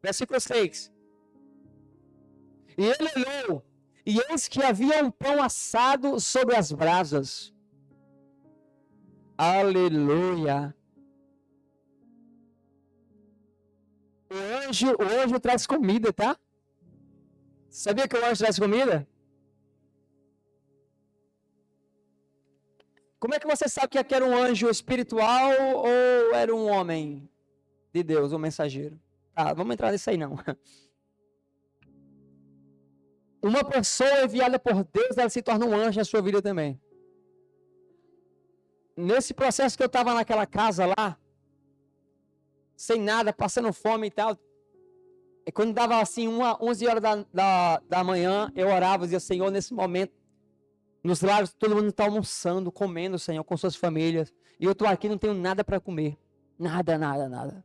Versículo 6. E ele olhou, e eis que havia um pão assado sobre as brasas. Aleluia. O anjo traz comida, tá? Sabia que o anjo traz comida? Como é que você sabe que era um anjo espiritual ou era um homem de Deus, um mensageiro? Ah, vamos entrar nisso aí não. Uma pessoa enviada por Deus, ela se torna um anjo na sua vida também. Nesse processo que eu estava naquela casa lá, sem nada, passando fome e tal, e quando dava assim 11 horas da manhã, eu orava e dizia, Senhor, nesse momento, nos lares todo mundo está almoçando, comendo, Senhor, com suas famílias, e eu estou aqui não tenho nada para comer. Nada, nada, nada.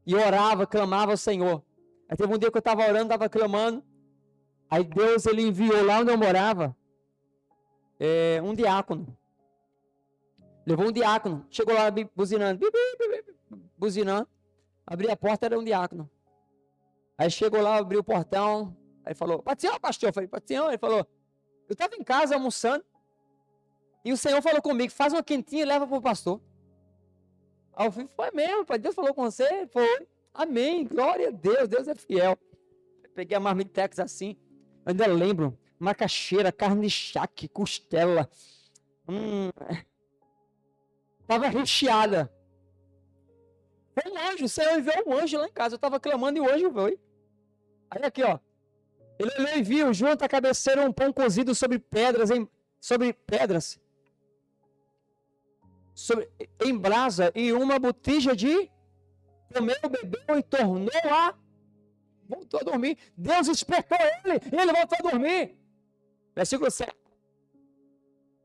E eu orava, clamava ao Senhor. Aí teve um dia que eu estava orando, estava clamando. Aí Deus, ele enviou lá onde eu morava, um diácono. Levou um diácono. Chegou lá buzinando. Buzinando. Abri a porta, era um diácono. Aí chegou lá, abriu o portão. Aí falou, Patião, pastor. Eu falei, Patião. Ele falou, eu estava em casa almoçando. E o Senhor falou comigo, faz uma quentinha e leva para o pastor. Aí eu falei, foi mesmo, pai. Deus falou com você? Foi. Amém. Glória a Deus. Deus é fiel. Peguei a marmitex assim. Eu ainda lembro. Macaxeira, carne de charque, costela. Tava recheada. Foi um anjo. O Senhor enviou um anjo lá em casa. Eu tava clamando e o anjo veio. Aí aqui, ó. Ele olhou e viu, junto à cabeceira, um pão cozido sobre pedras, em brasa, e uma botija de comeu, bebeu e voltou a dormir. Deus despertou ele e ele voltou a dormir. Versículo 7.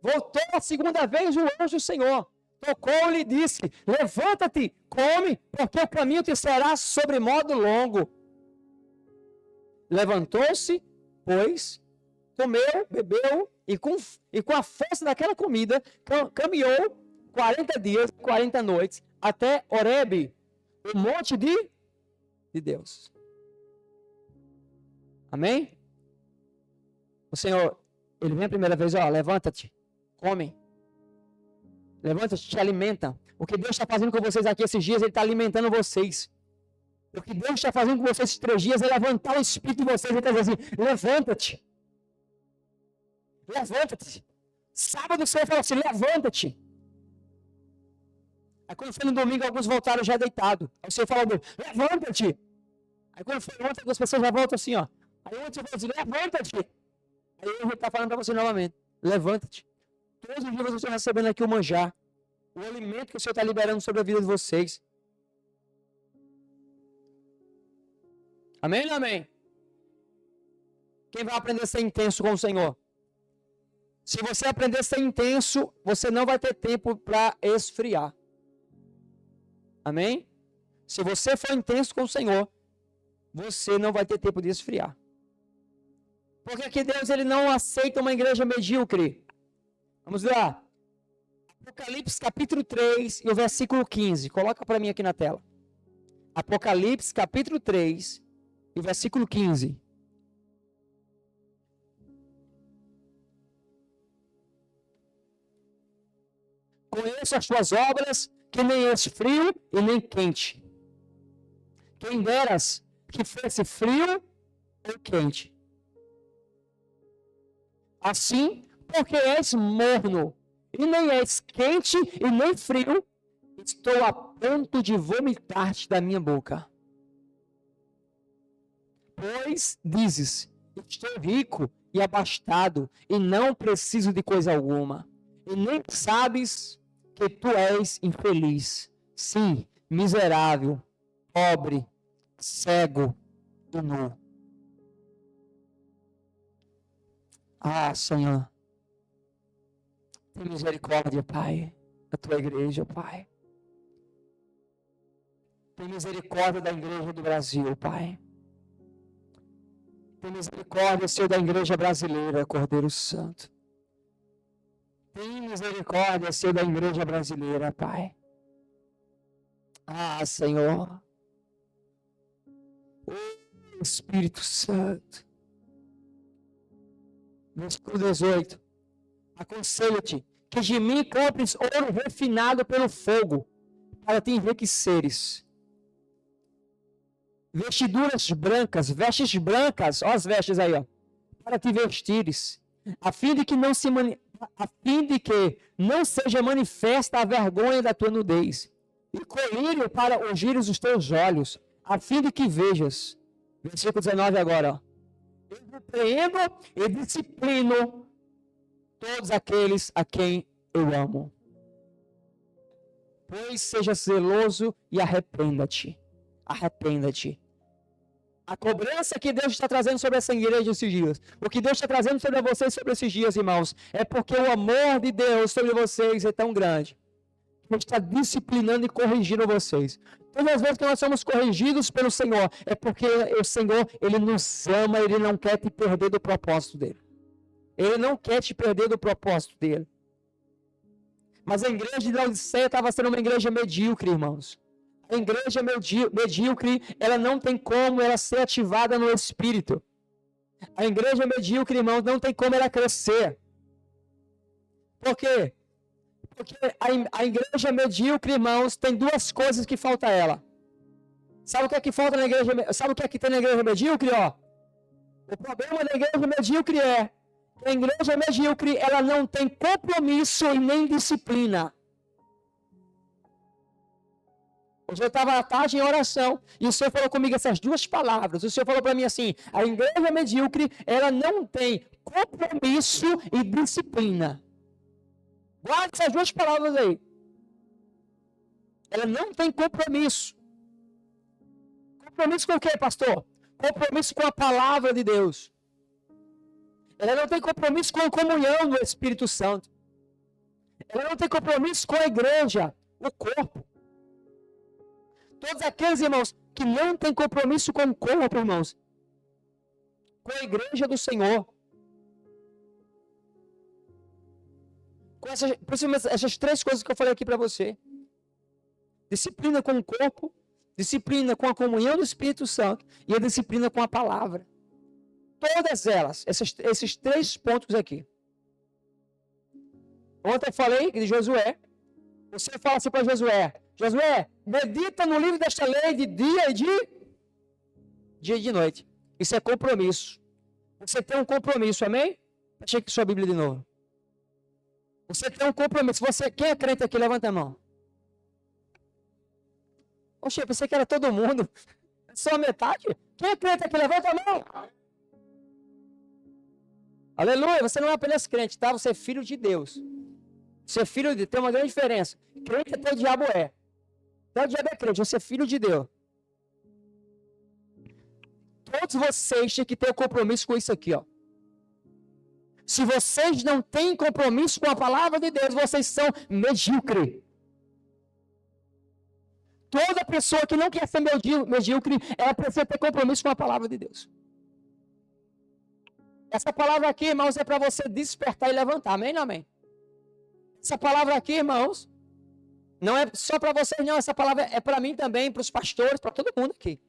Voltou a segunda vez o anjo do Senhor, tocou-lhe e disse, levanta-te, come, porque o caminho te será sobre modo longo. Levantou-se, pois, comeu, bebeu, e com a força daquela comida, caminhou 40 dias, 40 noites, até Horebe, o monte de Deus. Amém? O Senhor, ele vem a primeira vez, ó, levanta-te, come. Levanta-te, te alimenta. O que Deus está fazendo com vocês aqui esses dias, ele está alimentando vocês. O que Deus está fazendo com vocês esses 3 dias é levantar o espírito de vocês. Ele está dizendo assim, levanta-te. Levanta-te. Sábado o Senhor falou assim, levanta-te. Aí quando foi no domingo, alguns voltaram já deitados. Aí o Senhor falou, levanta-te. Aí quando foi ontem, algumas pessoas já voltam assim, ó. Aí ontem eu falou assim, levanta-te. Aí ele está falando para você novamente, levanta-te. Todos os dias vocês estão recebendo aqui o manjar. O alimento que o Senhor está liberando sobre a vida de vocês. Amém ou não amém? Quem vai aprender a ser intenso com o Senhor? Se você aprender a ser intenso, você não vai ter tempo para esfriar. Amém? Se você for intenso com o Senhor, você não vai ter tempo de esfriar. Porque aqui Deus ele não aceita uma igreja medíocre. Vamos lá. Apocalipse capítulo 3 e o versículo 15. Coloca para mim aqui na tela. Apocalipse capítulo 3 e o versículo 15. Conheço as tuas obras, que nem és frio e nem quente. Quem deras que fosse frio ou quente. Assim, porque és morno, e nem és quente e nem frio, estou a ponto de vomitar-te da minha boca. Pois dizes, estou rico e abastado, e não preciso de coisa alguma, e nem sabes que tu és infeliz, sim, miserável, pobre, cego e nu. Ah, Senhor, tem misericórdia, Pai, da tua igreja, Pai. Tem misericórdia da igreja do Brasil, Pai. Tem misericórdia, Senhor, da igreja brasileira, Cordeiro Santo. Tem misericórdia, Senhor, da igreja brasileira, Pai. Ah, Senhor. Oh, Espírito Santo. Versículo 18. Aconselho-te que de mim compres ouro refinado pelo fogo, para te enriqueceres. Vestiduras brancas, vestes brancas, ó as vestes aí, ó, para te vestires, a fim de que não seja manifesta a vergonha da tua nudez, e colírio para ungires os teus olhos, a fim de que vejas. Versículo 19 agora, ó. Eu repreendo e disciplino todos aqueles a quem eu amo. Pois seja zeloso e arrependa-te. Arrependa-te. A cobrança que Deus está trazendo sobre essa igreja esses dias, o que Deus está trazendo sobre vocês sobre esses dias, irmãos, é porque o amor de Deus sobre vocês é tão grande, Ele está disciplinando e corrigindo vocês. Todas as vezes que nós somos corrigidos pelo Senhor, é porque o Senhor, Ele nos ama, Ele não quer te perder do propósito dEle. Ele não quer te perder do propósito dEle. Mas a igreja de Laodiceia estava sendo uma igreja medíocre, irmãos. A igreja medíocre, ela não tem como ela ser ativada no Espírito. A igreja medíocre, irmãos, não tem como ela crescer. Por quê? Porque a igreja medíocre, irmãos, tem duas coisas que falta a ela. Sabe o que é que falta na igreja? Sabe o que é que tem na igreja medíocre, ó? O problema da igreja medíocre é que a igreja medíocre, ela não tem compromisso e nem disciplina. Hoje eu estava à tarde em oração e o Senhor falou comigo essas duas palavras. O Senhor falou para mim assim: a igreja medíocre, ela não tem compromisso e disciplina. Guarde essas duas palavras aí. Ela não tem compromisso. Compromisso com o quê, pastor? Compromisso com a palavra de Deus. Ela não tem compromisso com a comunhão do Espírito Santo. Ela não tem compromisso com a igreja, o corpo. Todos aqueles irmãos que não têm compromisso com o corpo, irmãos, com a igreja do Senhor, com essas três coisas que eu falei aqui para você: disciplina com o corpo, disciplina com a comunhão do Espírito Santo e a disciplina com a palavra. Todas elas, esses três pontos aqui. Ontem eu falei de Josué. Você fala assim para Josué: Josué, medita no livro desta lei de dia e de noite. Isso é compromisso. Você tem um compromisso, amém? Achei que sua Bíblia de novo. Você tem um compromisso. Quem é crente aqui? Levanta a mão. Oxe, eu pensei que era todo mundo. Só a metade? Quem é crente aqui? Levanta a mão. Aleluia, você não é apenas crente, tá? Você é filho de Deus. Você é filho de Deus, tem uma grande diferença. Crente até o diabo é. Até o diabo é crente, você é filho de Deus. Todos vocês têm que ter um compromisso com isso aqui, ó. Se vocês não têm compromisso com a palavra de Deus, vocês são medíocres. Toda pessoa que não quer ser medíocre, ela precisa ter compromisso com a palavra de Deus. Essa palavra aqui, irmãos, é para você despertar e levantar. Amém, não amém? Essa palavra aqui, irmãos, não é só para vocês, não. Essa palavra é para mim também, para os pastores, para todo mundo aqui.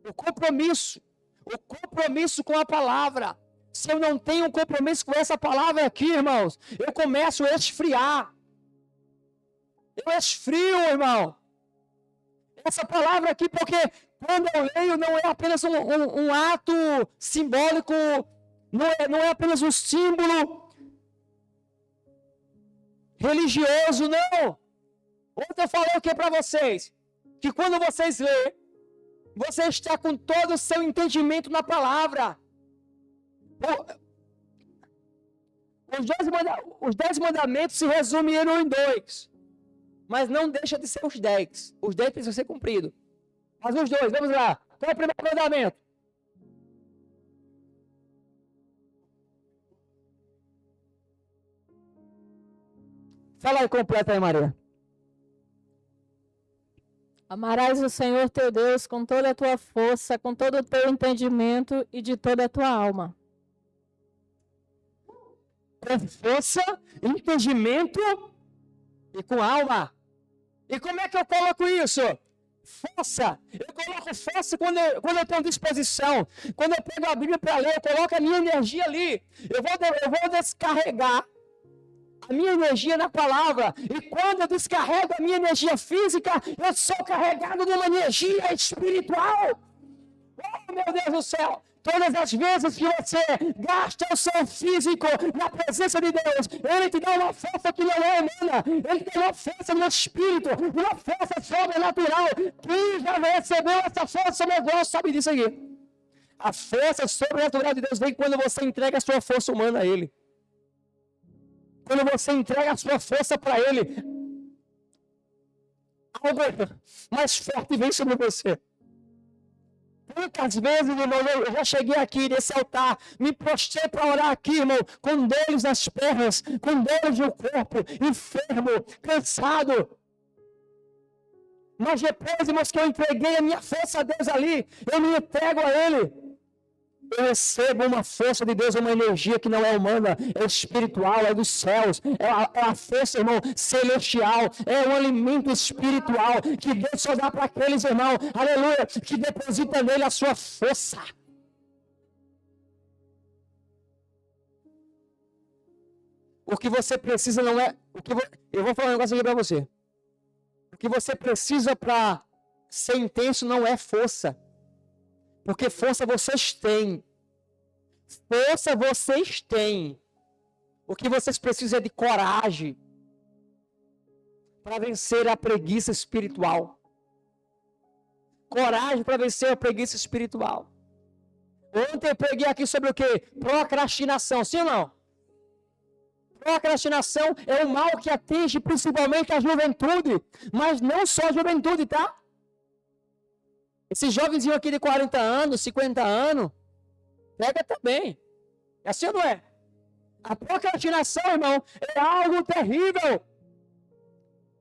O compromisso com a palavra. Se eu não tenho um compromisso com essa palavra aqui, irmãos, eu começo a esfriar. Eu esfrio, irmão. Essa palavra aqui, porque quando eu leio, não é apenas um ato simbólico, não é apenas um símbolo religioso, não. Ontem eu falei o que para vocês? Que quando vocês lêem, você está com todo o seu entendimento na palavra. Os 10 mandamentos se resumiram em 2. Mas não deixa de ser os 10. Os 10 precisam ser cumpridos. Mas os 2, vamos lá. Qual é o primeiro mandamento? Fala aí, completa aí, Maria. Amarás o Senhor teu Deus com toda a tua força, com todo o teu entendimento e de toda a tua alma. Com força, entendimento e com alma. E como é que eu coloco isso? Força. Eu coloco força quando eu tenho disposição. Quando eu pego a Bíblia para ler, eu coloco a minha energia ali. Eu vou descarregar a minha energia na palavra. E quando eu descarrego a minha energia física, eu sou carregado de uma energia espiritual. Oh, meu Deus do céu! Todas as vezes que você gasta o seu físico na presença de Deus, Ele te dá uma força que não é humana. Ele te dá uma força no espírito, uma força sobrenatural. Quem já recebeu essa força sobrenatural sabe disso aqui. A força sobrenatural de Deus vem quando você entrega a sua força humana a Ele. Quando você entrega a sua força para Ele, algo mais forte vem sobre você. Quantas vezes, irmão, eu já cheguei aqui nesse altar, me prostrei para orar aqui, irmão, com dores nas pernas, com dores no corpo, enfermo, cansado. Mas depois, irmãos, que eu entreguei a minha força a Deus ali, eu me entrego a Ele. Eu recebo uma força de Deus, uma energia que não é humana, é espiritual, é dos céus, é a força, irmão, celestial, é um alimento espiritual que Deus só dá para aqueles, irmão, aleluia, que deposita nele a sua força. O que você precisa não é. Eu vou falar um negócio aqui para você. O que você precisa para ser intenso não é força. Porque força vocês têm. Força vocês têm. O que vocês precisam é de coragem para vencer a preguiça espiritual. Coragem para vencer a preguiça espiritual. Ontem eu preguei aqui sobre o quê? Procrastinação, sim ou não? Procrastinação é o mal que atinge principalmente a juventude. Mas não só a juventude, tá? Esses jovenzinhos aqui de 40 anos, 50 anos, pega também. É assim ou não é? A procrastinação, irmão, é algo terrível.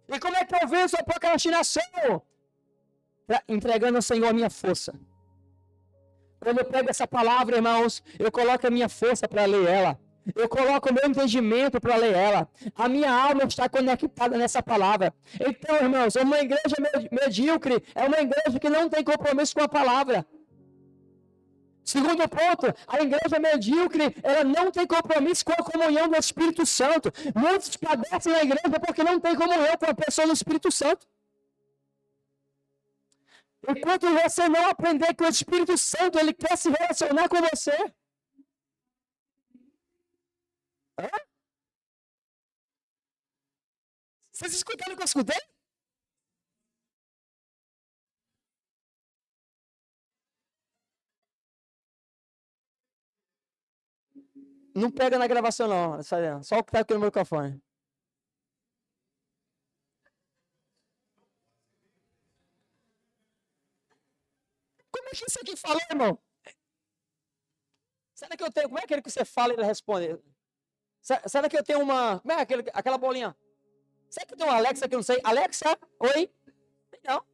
E como é que eu venço a procrastinação? Entregando ao Senhor a minha força. Quando eu pego essa palavra, irmãos, eu coloco a minha força para ler ela. Eu coloco o meu entendimento para ler ela. A minha alma está conectada nessa palavra. Então, irmãos, uma igreja medíocre é uma igreja que não tem compromisso com a palavra. Segundo ponto, a igreja medíocre, ela não tem compromisso com a comunhão do Espírito Santo. Muitos padecem na igreja porque não tem comunhão com a pessoa do Espírito Santo. Enquanto você não aprender que o Espírito Santo, ele quer se relacionar com você. Hã? Vocês escutaram o que eu escutei? Não pega na gravação, não. Só o que tá aqui no microfone. Como é que isso aqui falou, irmão? Será que eu tenho. Como é aquele que você fala e ele responde? Será que eu tenho uma. Como é aquela bolinha? Será que eu tenho uma Alexa que eu não sei? Alexa? Oi? Não.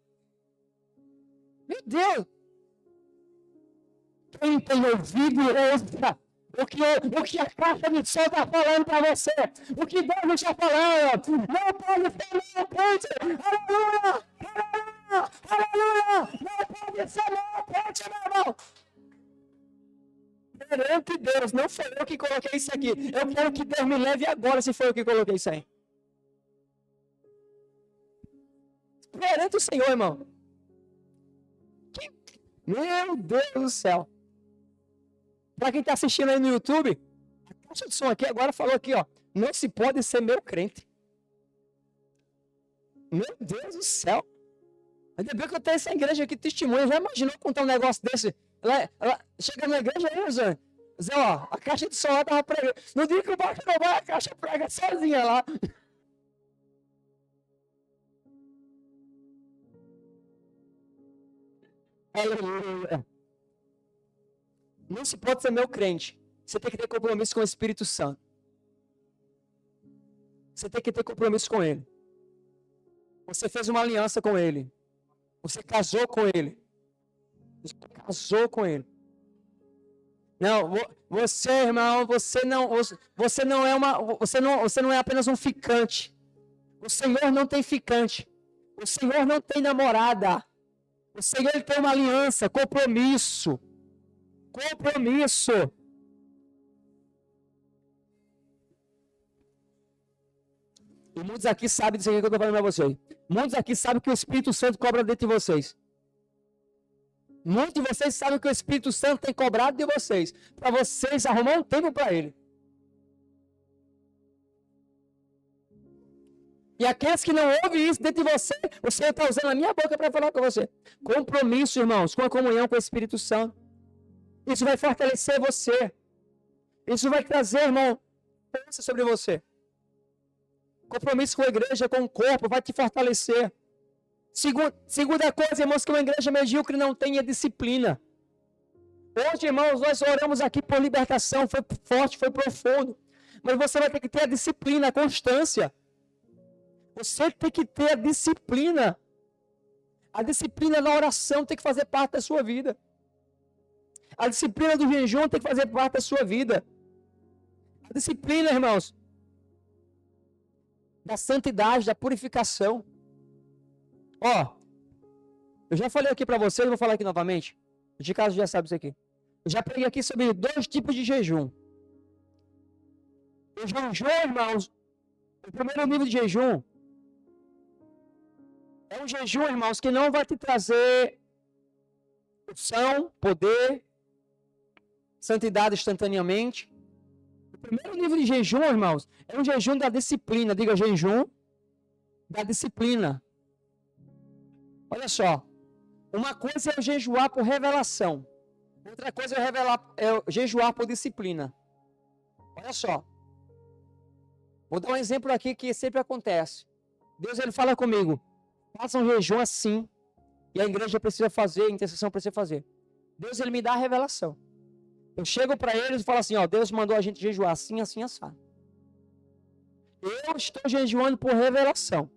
Meu Deus! Quem tem ouvido, ouça. O que a caixa de som está falando para você. O que Deus está falando. Não pode ser não, crente. Aleluia! Aleluia! Aleluia! Não pode ser não, crente, meu irmão. Perante Deus, não foi eu que coloquei isso aqui. Eu quero que Deus me leve agora se foi eu que coloquei isso aí. Perante o Senhor, irmão. Meu Deus do céu. Para quem está assistindo aí no YouTube, a caixa de som aqui agora falou aqui, ó. Não se pode ser meu crente. Meu Deus do céu. Ainda bem que eu tenho essa igreja aqui, testemunha. Já imaginou contar um negócio desse? Ela chega na igreja aí, Zé, ó, a caixa de som lá tava pregando. No dia que o baixo não vai, a caixa prega sozinha lá. Aleluia. Não se pode ser meu crente. Você tem que ter compromisso com o Espírito Santo. Você tem que ter compromisso com Ele. Você fez uma aliança com Ele. Você casou com Ele. Você casou com Ele. Não, você, irmão, você não é apenas um ficante. O Senhor não tem ficante. O Senhor não tem namorada. O Senhor ele tem uma aliança, compromisso. Compromisso. E muitos aqui sabem disso aqui que eu estou falando para vocês. Muitos aqui sabem que o Espírito Santo cobra dentro de vocês. Muitos de vocês sabem que o Espírito Santo tem cobrado de vocês. Para vocês arrumar um tempo para Ele. E aqueles que não ouvem isso dentro de você, o Senhor está usando a minha boca para falar com você. Compromisso, irmãos, com a comunhão com o Espírito Santo. Isso vai fortalecer você. Isso vai trazer, irmão, força sobre você. Compromisso com a igreja, com o corpo, vai te fortalecer. Segunda coisa, irmãos, que uma igreja medíocre não tem é disciplina. Hoje, irmãos, nós oramos aqui por libertação, foi forte, foi profundo. Mas você vai ter que ter a disciplina, a constância. Você tem que ter a disciplina. A disciplina na oração tem que fazer parte da sua vida. A disciplina do jejum tem que fazer parte da sua vida. A disciplina, irmãos, da santidade, da purificação. Ó, eu já falei aqui para vocês, vou falar aqui novamente. De caso já sabe isso aqui. Eu já preguei aqui sobre 2 tipos de jejum. O jejum, irmãos, o primeiro nível de jejum é um jejum, irmãos, que não vai te trazer unção, poder, santidade instantaneamente. O primeiro nível de jejum, irmãos, é um jejum da disciplina. Diga jejum da disciplina. Olha só. Uma coisa é eu jejuar por revelação. Outra coisa é eu jejuar por disciplina. Olha só. Vou dar um exemplo aqui que sempre acontece. Deus, ele fala comigo. Faça um jejum assim. E a igreja precisa fazer, a intercessão precisa fazer. Deus, ele me dá a revelação. Eu chego para eles e falo assim, ó, Deus mandou a gente jejuar assim, assim, assim. Eu estou jejuando por revelação.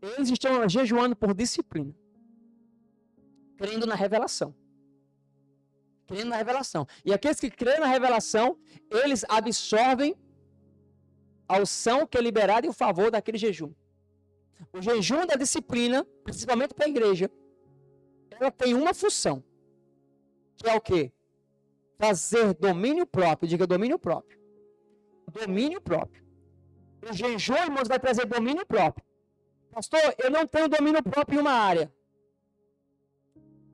Eles estão jejuando por disciplina. Crendo na revelação. Crendo na revelação. E aqueles que creem na revelação, eles absorvem a unção que é liberada em favor daquele jejum. O jejum da disciplina, principalmente para a igreja, ela tem uma função. Que é o quê? Trazer domínio próprio. Diga domínio próprio. Domínio próprio. O jejum, irmãos, vai trazer domínio próprio. Pastor, eu não tenho domínio próprio em uma área.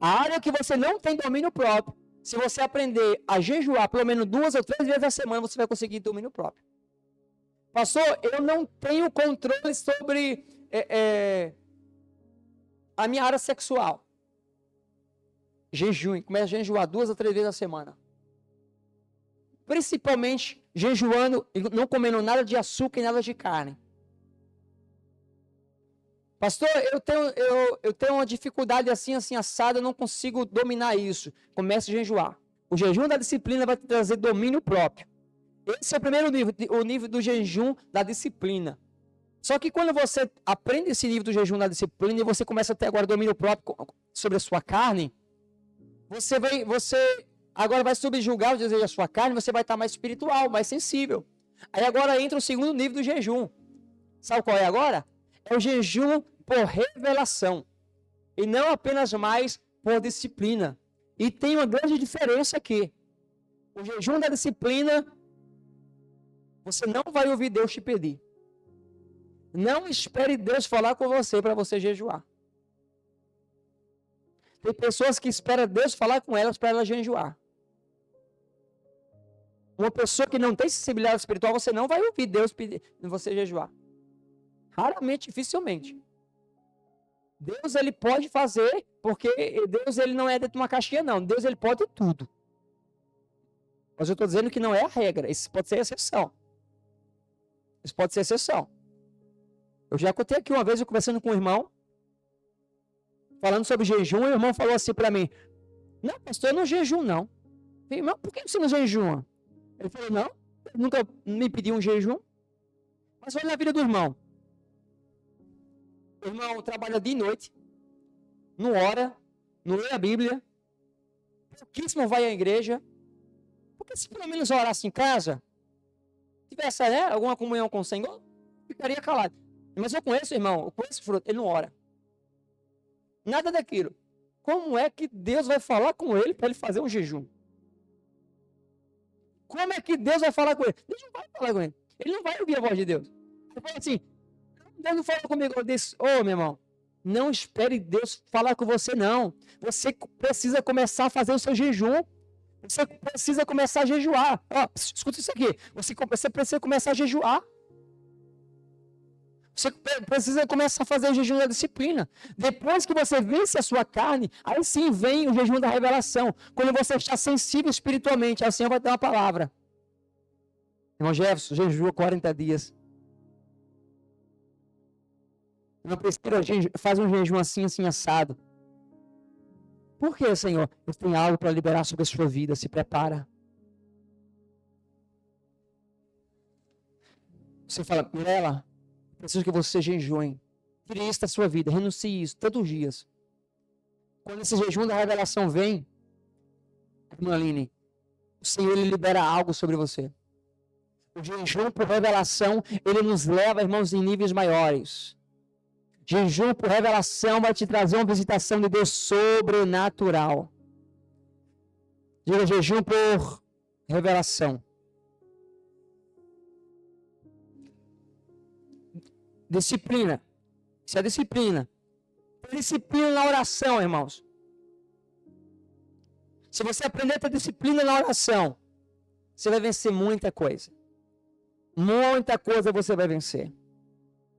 A área que você não tem domínio próprio, se você aprender a jejuar pelo menos 2 ou 3 vezes a semana, você vai conseguir domínio próprio. Pastor, eu não tenho controle sobre a minha área sexual. Jejum, começa a jejuar 2 ou 3 vezes a semana. Principalmente jejuando e não comendo nada de açúcar e nada de carne. Pastor, eu tenho uma dificuldade assim, assim, assada, eu não consigo dominar isso. Comece a jejuar. O jejum da disciplina vai te trazer domínio próprio. Esse é o primeiro nível, o nível do jejum da disciplina. Só que quando você aprende esse nível do jejum da disciplina e você começa a ter agora domínio próprio sobre a sua carne, você agora vai subjugar os desejos da sua carne, você vai estar mais espiritual, mais sensível. Aí agora entra o segundo nível do jejum. Sabe qual é agora? É o jejum por revelação. E não apenas mais por disciplina. E tem uma grande diferença aqui. O jejum da disciplina, você não vai ouvir Deus te pedir. Não espere Deus falar com você para você jejuar. Tem pessoas que esperam Deus falar com elas para elas jejuar. Uma pessoa que não tem sensibilidade espiritual, você não vai ouvir Deus pedir você jejuar. Raramente, dificilmente. Deus, ele pode fazer, porque Deus, ele não é dentro de uma caixinha, não. Deus, ele pode tudo. Mas eu estou dizendo que não é a regra. Isso pode ser exceção. Isso pode ser exceção. Eu já contei aqui uma vez, eu conversando com um irmão, falando sobre jejum, e o irmão falou assim para mim, não, pastor, eu não jejum, não. Eu falei, irmão, por que você não jejuma? Ele falou, não, nunca me pediu um jejum. Mas olha na vida do irmão. O irmão trabalha dia e noite, não ora, não lê a Bíblia, pouquíssimo vai à igreja. Porque se pelo menos orasse em casa, tivesse alguma comunhão com o Senhor, ficaria calado. Mas eu conheço, irmão, eu conheço o fruto, ele não ora. Nada daquilo. Como é que Deus vai falar com ele para ele fazer um jejum? Como é que Deus vai falar com ele? Deus não vai falar com ele. Ele não vai ouvir a voz de Deus. Ele fala assim, Deus não fala comigo. Eu disse, meu irmão, não espere Deus falar com você, não. Você precisa começar a fazer o seu jejum. Você precisa começar a jejuar. Escuta isso aqui. Você precisa começar a jejuar. Você precisa começar a fazer o jejum da disciplina. Depois que você vence a sua carne, aí sim vem o jejum da revelação. Quando você está sensível espiritualmente, aí o Senhor vai dar uma palavra. Irmão Jefferson, jejua 40 dias. Não precisa, faz um jejum assim, assim, assado. Por que, Senhor? Eu tenho algo para liberar sobre a sua vida. Se prepara. Você fala, Mirela, preciso que você jejue. Tire isso da sua vida. Renuncie isso todos os dias. Quando esse jejum da revelação vem, irmã Aline, o Senhor ele libera algo sobre você. O jejum por revelação, ele nos leva, irmãos, em níveis maiores. Jejum por revelação vai te trazer uma visitação de Deus sobrenatural. Diga jejum por revelação. Disciplina. Isso é disciplina. Disciplina na oração, irmãos. Se você aprender a ter disciplina na oração, você vai vencer muita coisa. Muita coisa você vai vencer.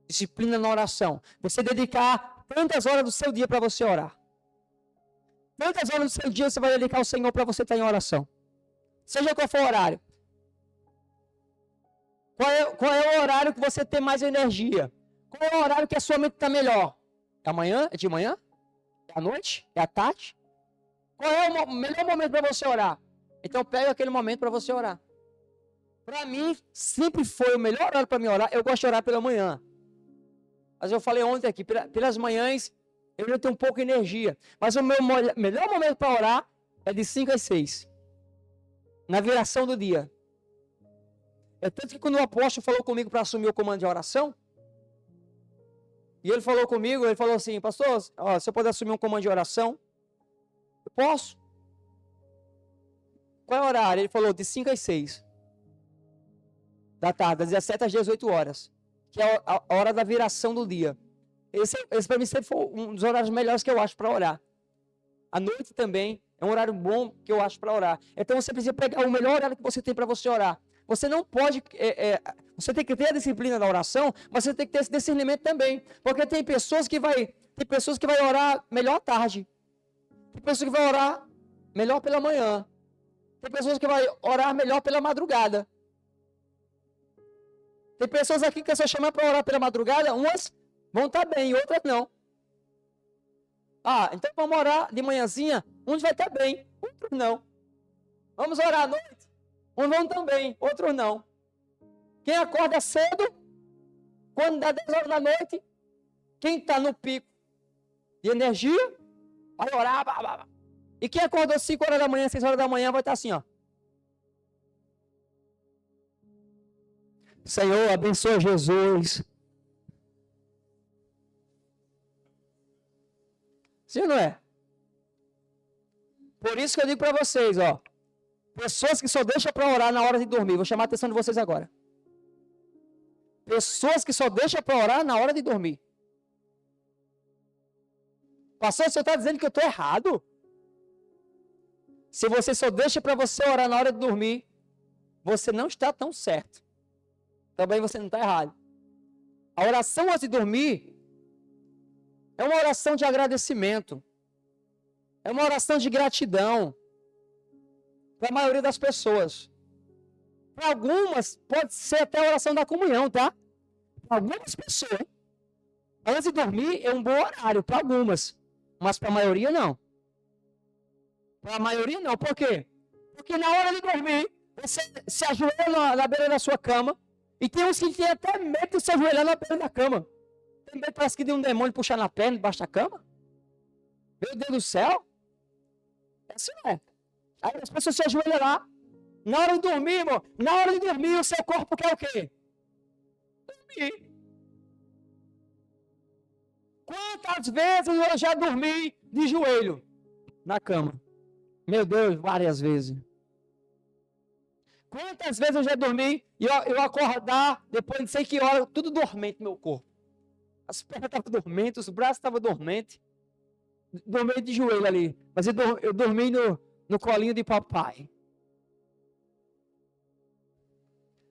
Disciplina na oração. Você dedicar tantas horas do seu dia para você orar. Tantas horas do seu dia você vai dedicar ao Senhor para você estar em oração. Seja qual for o horário. Qual é o horário que você tem mais energia? Qual é o horário que a sua mente está melhor? É amanhã? É de manhã? É à noite? É à tarde? Qual é o melhor momento para você orar? Então pega aquele momento para você orar. Para mim, sempre foi o melhor horário para me orar. Eu gosto de orar pela manhã. Mas eu falei ontem aqui, pelas manhãs, eu ainda tenho um pouco de energia. Mas o meu melhor momento para orar é de 5 às 6. Na viração do dia. É tanto que quando o apóstolo falou comigo para assumir o comando de oração, e ele falou comigo, ele falou assim, pastor, ó, se eu puder assumir um comando de oração, eu posso. Qual é o horário? Ele falou de 5 às 6 da tarde, das 17 às 18 horas. Que é a hora da viração do dia. Esse para mim sempre foi um dos horários melhores que eu acho para orar. À noite também é um horário bom que eu acho para orar. Então você precisa pegar o melhor horário que você tem para você orar. Você não pode... você tem que ter a disciplina da oração, mas você tem que ter esse discernimento também. Porque tem pessoas que vai orar melhor à tarde. Tem pessoas que vai orar melhor pela manhã. Tem pessoas que vai orar melhor pela madrugada. Tem pessoas aqui que se eu chamar para orar pela madrugada, umas vão estar bem, outras não. Ah, então vamos orar de manhãzinha, uns vai estar bem, outros não. Vamos orar à noite, uns vão também, outros não. Quem acorda cedo, quando dá 10 horas da noite, quem está no pico de energia, vai orar. E quem acordou 5 horas da manhã, 6 horas da manhã, vai estar assim, ó. Senhor, abençoa Jesus. Sim ou não é? Por isso que eu digo para vocês, ó. Pessoas que só deixam para orar na hora de dormir. Vou chamar a atenção de vocês agora. Pessoas que só deixam para orar na hora de dormir. Pastor, você está dizendo que eu estou errado? Se você só deixa para você orar na hora de dormir, você não está tão certo. Também você não está errado. A oração antes de dormir é uma oração de agradecimento. É uma oração de gratidão. Para a maioria das pessoas. Para algumas, pode ser até a oração da comunhão, tá? Para algumas pessoas, antes de dormir é um bom horário. Para algumas. Mas para a maioria, não. Para a maioria, não. Por quê? Porque na hora de dormir, você se ajoelha na beira da sua cama. E tem uns que tem até medo de se ajoelhar na beira da cama. Tem medo, parece que de um demônio puxar na perna debaixo da cama. Meu Deus do céu. É assim, não é? Aí as pessoas se ajoelham lá. Na hora de dormir, irmão. Na hora de dormir, o seu corpo quer o quê? Dormir. Quantas vezes eu já dormi de joelho na cama? Meu Deus, várias vezes. Quantas vezes eu já dormi e eu acordar depois de sei que hora, tudo dormente no meu corpo. As pernas estavam dormentes, os braços estavam dormentes. Dormi de joelho ali. Mas eu dormi no colinho de papai.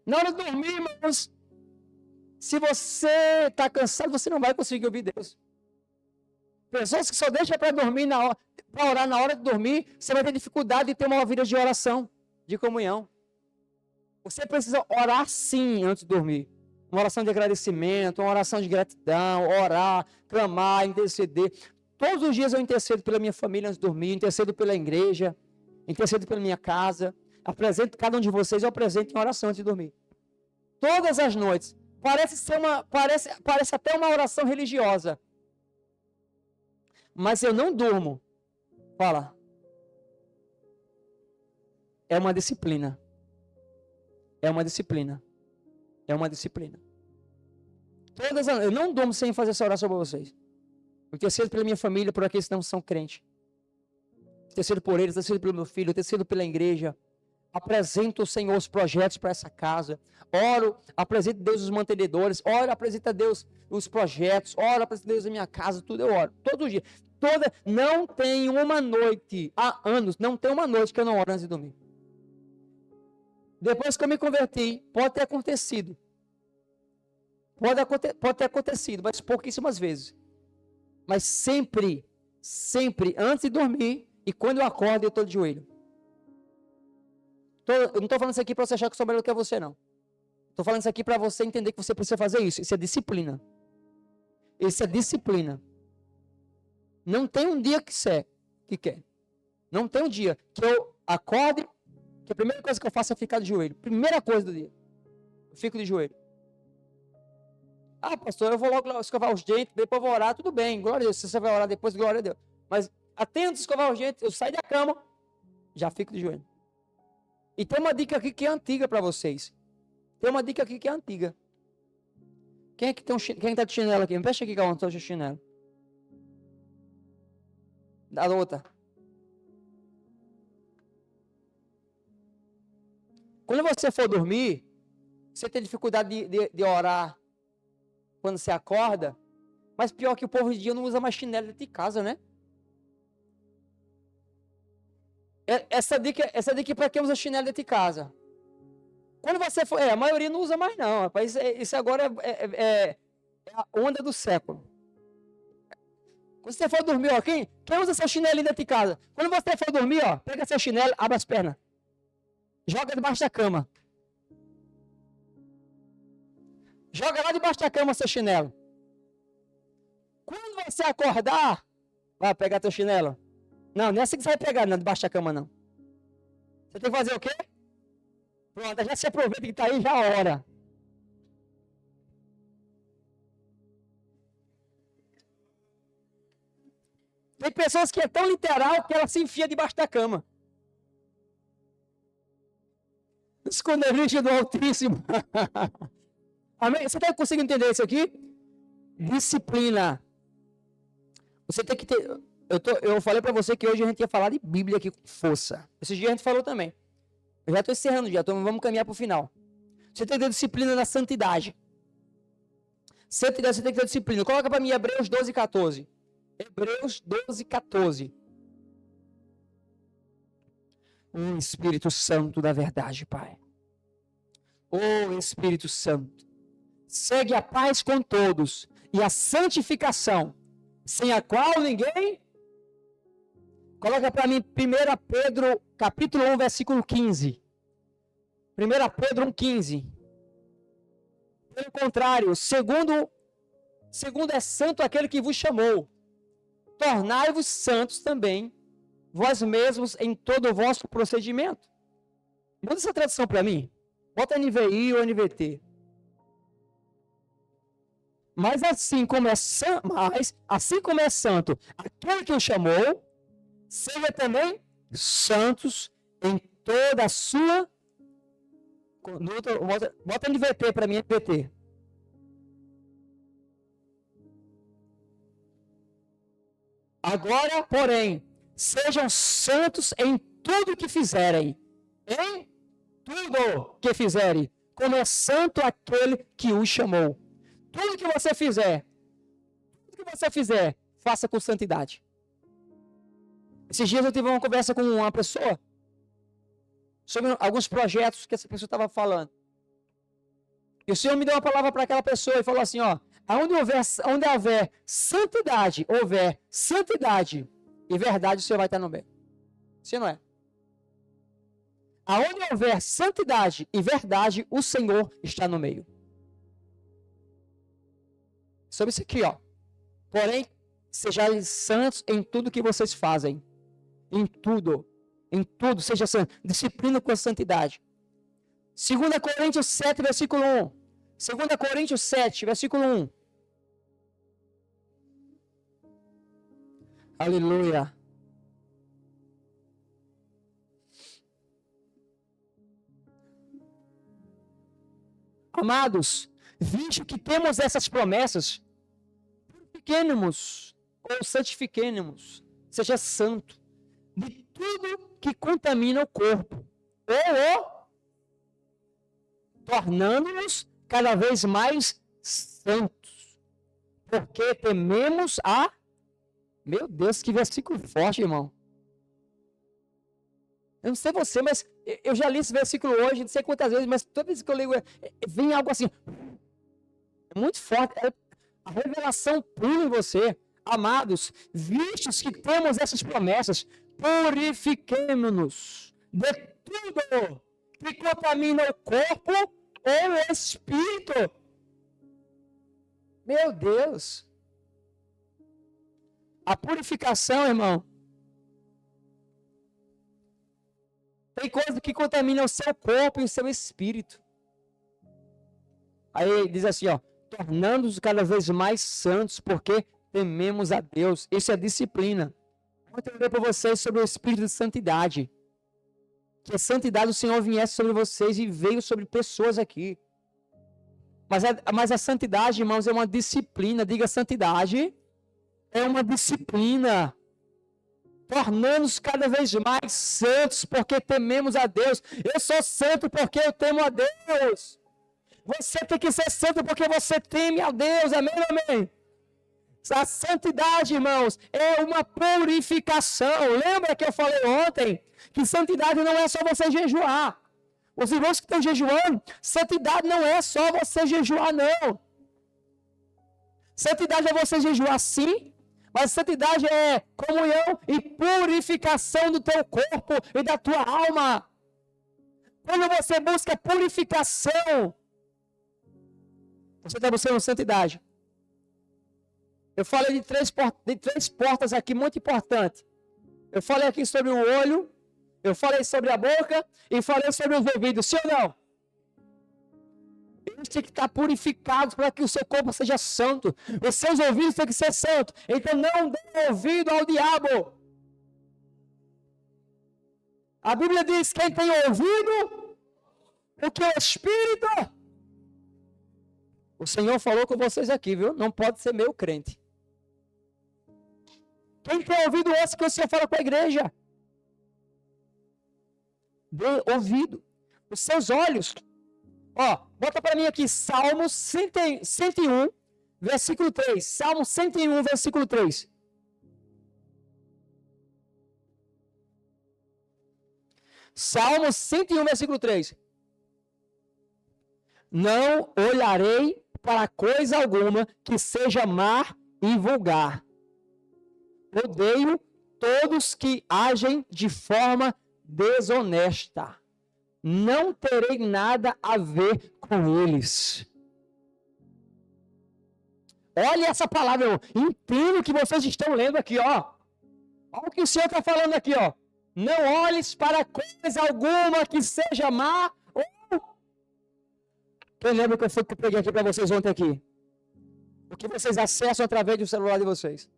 Na hora de dormir, irmãos, se você está cansado, você não vai conseguir ouvir Deus. Pessoas que só deixam para dormir para orar na hora de dormir, você vai ter dificuldade de ter uma vida de oração, de comunhão. Você precisa orar sim antes de dormir. Uma oração de agradecimento, uma oração de gratidão, orar, clamar, interceder. Todos os dias eu intercedo pela minha família antes de dormir, intercedo pela igreja, intercedo pela minha casa. Apresento cada um de vocês, eu apresento em oração antes de dormir. Todas as noites. Parece até uma oração religiosa. Mas eu não durmo. Fala. É uma disciplina. É uma disciplina. É uma disciplina. Eu não durmo sem fazer essa oração para vocês. Eu intercedo pela minha família, por aqueles que não são crentes. Intercedo por eles, intercedo pelo meu filho, intercedo pela igreja. Apresento, Senhor, os projetos para essa casa. Oro, apresento a Deus os mantenedores. Oro, apresento a Deus os projetos. Oro, apresento a Deus a minha casa. Tudo eu oro. Todo dia. Não tem uma noite, há anos, não tem uma noite que eu não oro antes de dormir. Depois que eu me converti, pode ter acontecido. Pode ter acontecido, mas pouquíssimas vezes. Mas sempre, antes de dormir e quando eu acordo, eu estou de joelho. Eu não estou falando isso aqui para você achar que eu sou melhor do que você, não. Estou falando isso aqui para você entender que você precisa fazer isso. Isso é disciplina. Isso é disciplina. Não tem um dia que quer. Não tem um dia que eu acorde, que a primeira coisa que eu faço é ficar de joelho. Primeira coisa do dia. Eu fico de joelho. Ah, pastor, eu vou logo escovar os dentes, depois eu vou orar, tudo bem, glória a Deus. Se você vai orar depois, glória a Deus. Mas até antes de escovar os dentes, eu saio da cama, já fico de joelho. E tem uma dica aqui que é antiga para vocês. Tem uma dica aqui que é antiga. Quem está de chinelo aqui? Me fecha aqui, Calma, estou de chinelo. Da outra. Quando você for dormir, você tem dificuldade de orar quando você acorda, mas pior que o povo de dia não usa mais chinelo dentro de casa, né? Essa dica é para quem usa chinelo dentro de casa. Quando você for... a maioria não usa mais não, rapaz. Isso agora é a onda do século. Quando você for dormir, ó, quem usa seu chinelinho dentro de casa? Quando você for dormir, ó, pega seu chinelo, abre as pernas. Joga debaixo da cama. Joga lá debaixo da cama seu chinelo. Quando você acordar, vai pegar teu chinelo. Não é assim que você vai pegar, não, debaixo da cama, não. Você tem que fazer o quê? Pronto, já se aproveita que está aí, já ora. Tem pessoas que é tão literal que ela se enfia debaixo da cama. Esconderijo do Altíssimo. Amém? Você está conseguindo entender isso aqui? Disciplina. Você tem que ter... Eu falei para você que hoje a gente ia falar de Bíblia aqui com força. Esses dias a gente falou também. Eu já estou encerrando já, então vamos caminhar para o final. Você tem que ter disciplina na santidade. Santidade, você tem que ter disciplina. Coloca para mim Hebreus 12, 14. Hebreus 12, 14. O Espírito Santo da verdade, Pai. O Espírito Santo. Segue a paz com todos e a santificação, sem a qual ninguém... Coloca para mim 1 Pedro, capítulo 1, versículo 15. 1 Pedro 1, 15. Pelo contrário, segundo é santo aquele que vos chamou, tornai-vos santos também, vós mesmos em todo o vosso procedimento. Muda essa tradução para mim. Bota NVI ou NVT. Mas assim como é santo aquele que o chamou, seja também santos em toda a sua conduta. Bota NVT para mim, NVT. Agora, porém, sejam santos em tudo que fizerem. Em tudo que fizerem. Como é santo aquele que o chamou. Tudo que você fizer, faça com santidade. Esses dias eu tive uma conversa com uma pessoa sobre alguns projetos que essa pessoa estava falando. E o Senhor me deu uma palavra para aquela pessoa e falou assim, ó, onde houver santidade e verdade, o Senhor vai estar no meio. Sim, não é? Aonde houver santidade e verdade, o Senhor está no meio. Sobre isso aqui, ó. Porém, Sejam santos em tudo que vocês fazem. Em tudo, seja santo. Disciplina com a santidade. 2 Coríntios 7, versículo 1. 2 Coríntios 7, versículo 1. Aleluia. Amados, visto que temos essas promessas, purifiquemo-nos ou santifiquemo-nos, seja santo, de tudo que contamina o corpo, ou tornando-nos cada vez mais santos, porque tememos a... Meu Deus, que versículo forte, irmão. Eu não sei você, mas eu já li esse versículo hoje, não sei quantas vezes, mas toda vez que eu leio, vem algo assim. É muito forte. É a revelação pula em você. Amados, vistos que temos essas promessas, purifiquemo-nos de tudo que contamina o corpo ou o espírito. Meu Deus. A purificação, irmão, tem coisa que contamina o seu corpo e o seu espírito. Aí diz assim, ó, tornando-os cada vez mais santos, porque tememos a Deus. Isso é disciplina. Eu vou entender para vocês sobre o espírito de santidade. Que a santidade do Senhor viesse sobre vocês e veio sobre pessoas aqui. Mas a santidade, irmãos, é uma disciplina. Diga, santidade é uma disciplina. Tornando-nos cada vez mais santos, porque tememos a Deus. Eu sou santo porque eu temo a Deus. Você tem que ser santo porque você teme a Deus. Amém, amém? A santidade, irmãos, é uma purificação. Lembra que eu falei ontem que santidade não é só você jejuar. Os irmãos que estão jejuando, santidade não é só você jejuar, não. Santidade é você jejuar, sim. Mas santidade é comunhão e purificação do teu corpo e da tua alma. Quando você busca purificação, você está buscando santidade. Eu falei de três portas aqui muito importantes. Eu falei aqui sobre o olho, eu falei sobre a boca e falei sobre os ouvidos. Sim ou não? Eles têm que estar purificados para que o seu corpo seja santo. Os seus ouvidos têm que ser santos. Então não dê ouvido ao diabo. A Bíblia diz: quem tem ouvido, o que é o Espírito. O Senhor falou com vocês aqui, viu? Não pode ser meu crente. Quem tem ouvido, ouça que o Senhor fala com a igreja. Dê ouvido. Os seus olhos. Ó, bota para mim aqui, Salmo 101, versículo 3. Salmo 101, versículo 3. Salmo 101, versículo 3. Não olharei para coisa alguma que seja má e vulgar. Odeio todos que agem de forma desonesta. Não terei nada a ver com eles. Olha essa palavra, irmão. Entendo o que vocês estão lendo aqui, ó. Olha o que o Senhor está falando aqui, ó. Não olhes para coisa alguma que seja má. Quem lembra que eu peguei aqui para vocês ontem aqui? O que vocês acessam através do celular de vocês?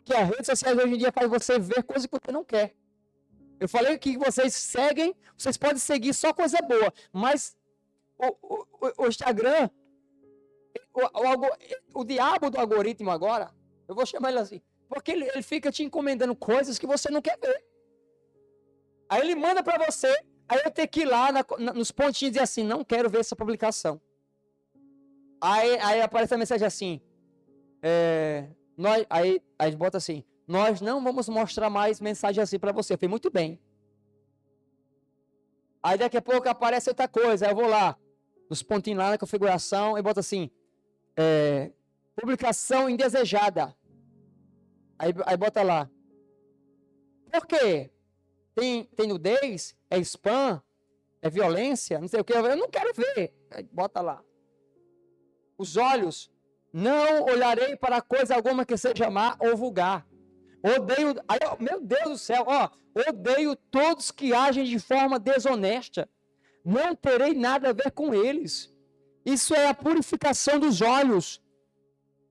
Que as redes sociais hoje em dia faz você ver coisas que você não quer. Eu falei que vocês seguem, vocês podem seguir só coisa boa, mas o Instagram, o diabo do algoritmo agora, eu vou chamar ele assim, porque ele fica te encomendando coisas que você não quer ver. Aí ele manda para você, aí eu tenho que ir lá nos pontinhos e dizer assim, não quero ver essa publicação. Aí aparece a mensagem assim, aí bota assim, nós não vamos mostrar mais mensagem assim para você. Eu falei, muito bem. Aí daqui a pouco aparece outra coisa. Aí eu vou lá, nos pontinhos lá na configuração, e boto assim, publicação indesejada. Aí bota lá. Por quê? Tem nudez? É spam? É violência? Não sei o que. Eu não quero ver. Aí bota lá. Os olhos. Não olharei para coisa alguma que seja má ou vulgar. Odeio, meu Deus do céu, odeio todos que agem de forma desonesta. Não terei nada a ver com eles. Isso é a purificação dos olhos.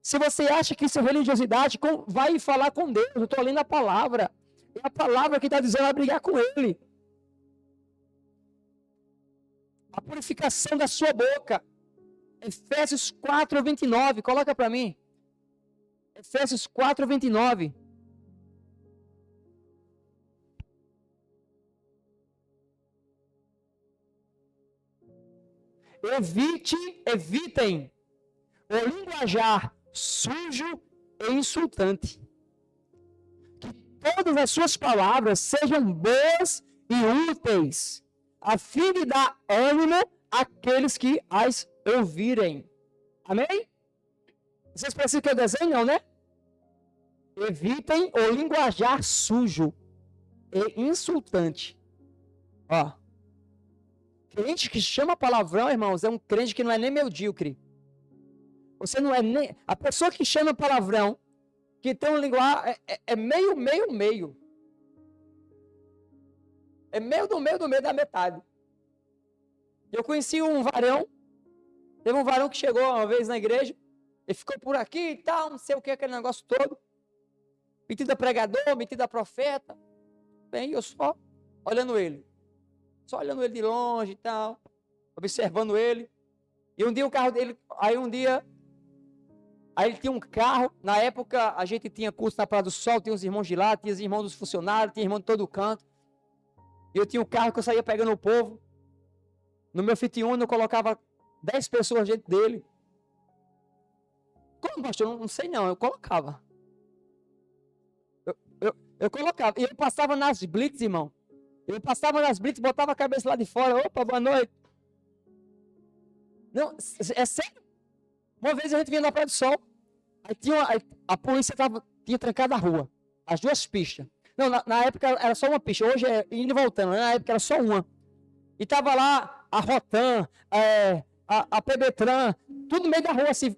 Se você acha que isso é religiosidade, vai falar com Deus. Eu estou lendo a palavra. É a palavra que está dizendo a brigar com Ele. A purificação da sua boca. Efésios 4, 29. Coloca para mim. Efésios 4, 29. Evitem o linguajar sujo e insultante. Que todas as suas palavras sejam boas e úteis, a fim de dar ânimo àqueles que as ouvirem. Amém? Vocês precisam que eu desenhe, não, né? Evitem o linguajar sujo e insultante. Crente que chama palavrão, irmãos, é um crente que não é nem medíocre. Você não é nem... A pessoa que chama palavrão, que tem um linguagem, é meio. É meio da metade. Eu conheci um varão, teve um varão que chegou uma vez na igreja, ele ficou por aqui e tal, não sei o que, aquele negócio todo. Metido a pregador, metido a profeta. Bem, eu só olhando ele. Só olhando ele de longe e tal, observando ele. E um dia o carro dele, aí ele tinha um carro, na época a gente tinha curso na Praia do Sol, tinha os irmãos de lá, tinha os irmãos dos funcionários, tinha irmão de todo canto. E eu tinha um carro que eu saía pegando o povo. No meu Fit Uno eu colocava 10 pessoas dentro dele. Como, pastor? Não sei não, eu colocava. Eu colocava. E eu passava nas blitz, irmão. Eu passava nas blitz, botava a cabeça lá de fora. Opa, boa noite. Não, é sério. Uma vez a gente vinha na Praia do Sol. Aí a polícia tinha trancado a rua. As duas pistas. Não, na época era só uma pista. Hoje é indo e voltando. Na época era só uma. E tava lá a Rotan, a PBTran, tudo no meio da rua, assim.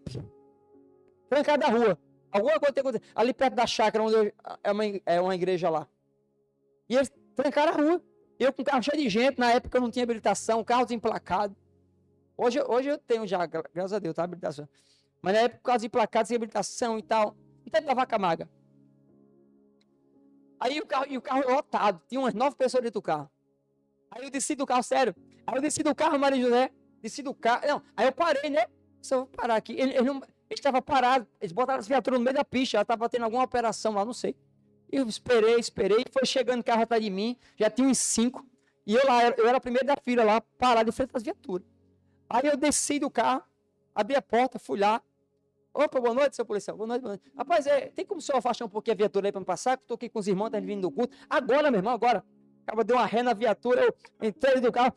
Trancada a rua. Alguma coisa tem acontecido. Ali perto da chácara, onde é uma igreja lá. E eles trancaram a rua. Eu com o carro cheio de gente. Na época eu não tinha habilitação, carro desemplacado. Hoje eu tenho já, graças a Deus, tá? Habilitação. Mas na época, por causa de placado, sem habilitação e tal. No tempo da vaca magra. Aí o carro lotado. Tinha umas 9 pessoas dentro do carro. Aí eu desci do carro, sério. Aí eu desci do carro, Maria José. Desci do carro. Não, aí eu parei, né? Se eu vou parar aqui. Ele estava parado. Eles botaram as viaturas no meio da pista. Ela estava tendo alguma operação lá, não sei. Eu esperei. Foi chegando o carro atrás de mim. Já tinha uns 5. E eu era o primeiro da fila lá, parado em frente às viaturas. Aí eu desci do carro, abri a porta, fui lá. Opa, boa noite, seu policial. Boa noite. Rapaz, tem como o senhor afastar um pouquinho a viatura aí para me passar? Que eu tô aqui com os irmãos, tá vindo do culto. Agora, meu irmão, agora. Acaba deu uma ré na viatura, eu entrei do carro.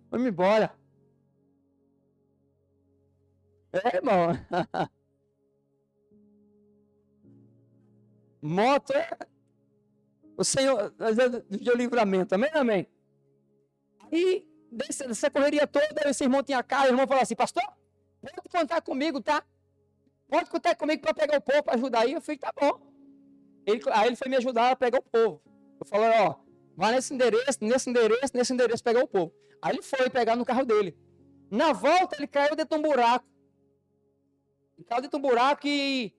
Vamos embora. Irmão. Moto o Senhor deu livramento. Amém, amém? Aí, dessa correria toda, esse irmão tinha carro, o irmão falou assim, pastor, pode contar comigo, tá? Pode contar comigo para pegar o povo, para ajudar aí. Eu falei, tá bom. Aí ele foi me ajudar a pegar o povo. Eu falei, vai nesse endereço, pegar o povo. Aí ele foi pegar no carro dele. Na volta, ele caiu dentro de um buraco. Ele caiu dentro de um buraco e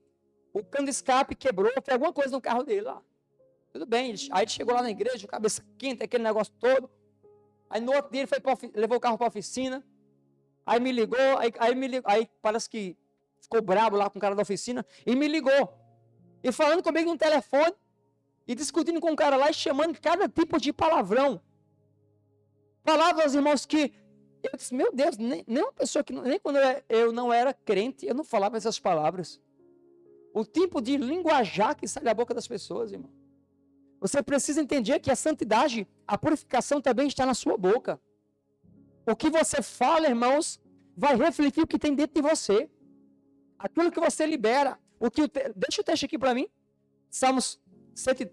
o cano de escape quebrou, foi alguma coisa no carro dele lá. Tudo bem, aí ele chegou lá na igreja, cabeça quente, aquele negócio todo. Aí no outro dia ele levou o carro para a oficina. Aí me ligou, aí parece que ficou bravo lá com o cara da oficina e me ligou. E falando comigo no telefone e discutindo com o cara lá e chamando cada tipo de palavrão. Palavras, irmãos, que eu disse, meu Deus, nem uma pessoa que nem quando eu não era crente, eu não falava essas palavras. O tipo de linguajar que sai da boca das pessoas, irmão. Você precisa entender que a santidade, a purificação também está na sua boca. O que você fala, irmãos, vai refletir o que tem dentro de você. Aquilo que você libera. Deixa o texto aqui para mim. Salmos 7.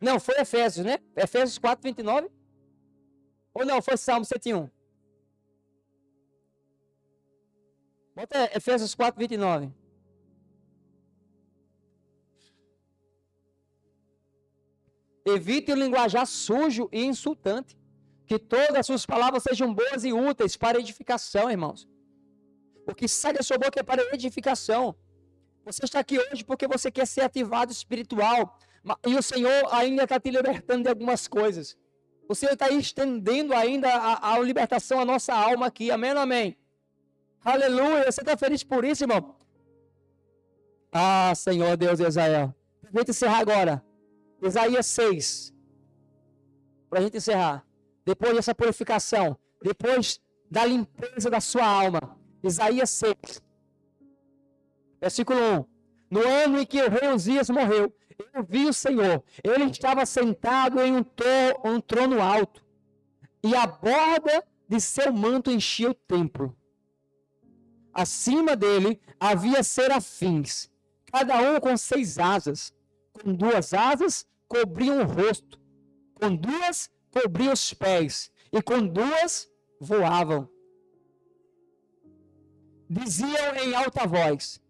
Não, foi Efésios, né? Efésios 4, 29. Ou não, foi Salmo 7:1. Bota Efésios 4, 29. Evite o linguajar sujo e insultante. Que todas as suas palavras sejam boas e úteis para edificação, irmãos. O que sai da sua boca é para edificação. Você está aqui hoje porque você quer ser ativado espiritual. E o Senhor ainda está te libertando de algumas coisas. O Senhor está estendendo ainda a libertação à nossa alma aqui. Amém ou amém? Aleluia. Você está feliz por isso, irmão? Ah, Senhor Deus de Israel. Vou encerrar agora. Isaías 6. Para a gente encerrar. Depois dessa purificação. Depois da limpeza da sua alma. Isaías 6. Versículo 1. No ano em que o rei Uzias morreu, eu vi o Senhor. Ele estava sentado em um trono alto. E a borda de seu manto enchia o templo. Acima dele havia serafins, cada um com 6 asas. Com 2 asas cobriam o rosto, com 2 cobriam os pés, e com 2 voavam. Diziam em alta voz,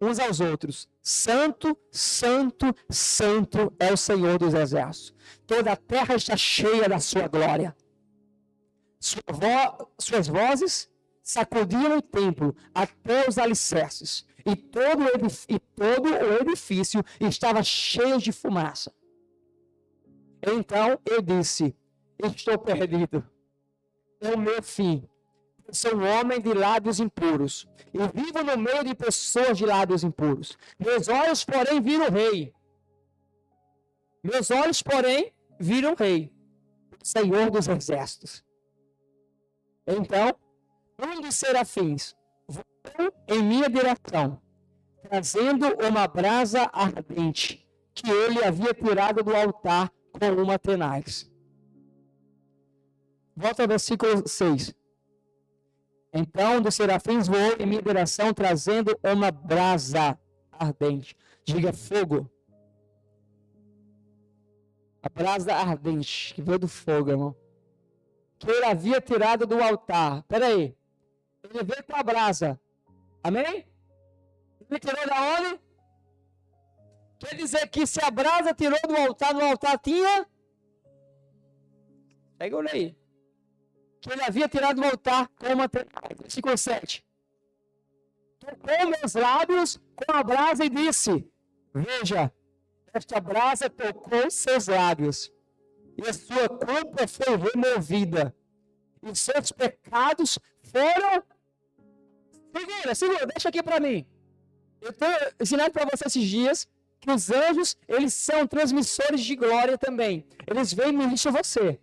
uns aos outros, Santo, Santo, Santo é o Senhor dos Exércitos. Toda a terra está cheia da sua glória. Suas vozes sacudiam o templo até os alicerces, e todo o edifício estava cheio de fumaça. Então eu disse, estou perdido. É o meu fim. Sou um homem de lábios impuros, e vivo no meio de pessoas de lábios impuros. Meus olhos, porém, viram o rei. Meus olhos, porém, viram o rei, o Senhor dos Exércitos. Então, um dos serafins voou em minha direção, trazendo uma brasa ardente, que ele havia tirado do altar com uma tenaz. Volta ao versículo 6. Então, um dos serafins voou em minha direção, trazendo uma brasa ardente. Diga fogo. A brasa ardente, que veio do fogo, irmão. Que ele havia tirado do altar. Espera aí. Ele veio com a brasa. Amém? Ele tirou da onde? Quer dizer que se a brasa tirou do altar, no altar tinha? Pega olha aí. Que ele havia tirado do altar com uma tenaz. Versículo 7. Tocou meus lábios com a brasa e disse, veja, esta brasa tocou seus lábios, e a sua culpa foi removida, e os seus pecados foram... Segura, deixa aqui para mim. Eu tenho ensinado para você esses dias que os anjos, eles são transmissores de glória também. Eles vêm e ministram você.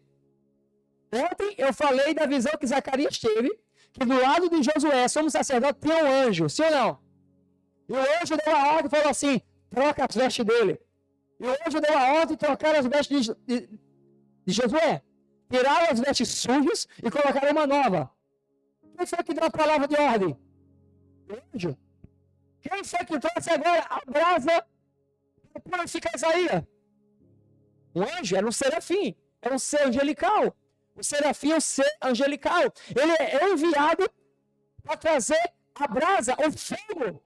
Ontem eu falei da visão que Zacarias teve, que do lado de Josué, somos sacerdote, tinha um anjo, sim ou não? E o anjo deu a ordem e falou assim, troca as vestes dele. E o anjo deu a ordem de trocar as vestes de Josué. Tiraram as vestes sujas e colocaram uma nova. Quem foi que deu a palavra de ordem? O anjo. Quem foi que trouxe agora a brasa para purificar Isaías? O anjo era um serafim, era um ser angelical. O serafim é um ser angelical. Ele é enviado para trazer a brasa, o fogo.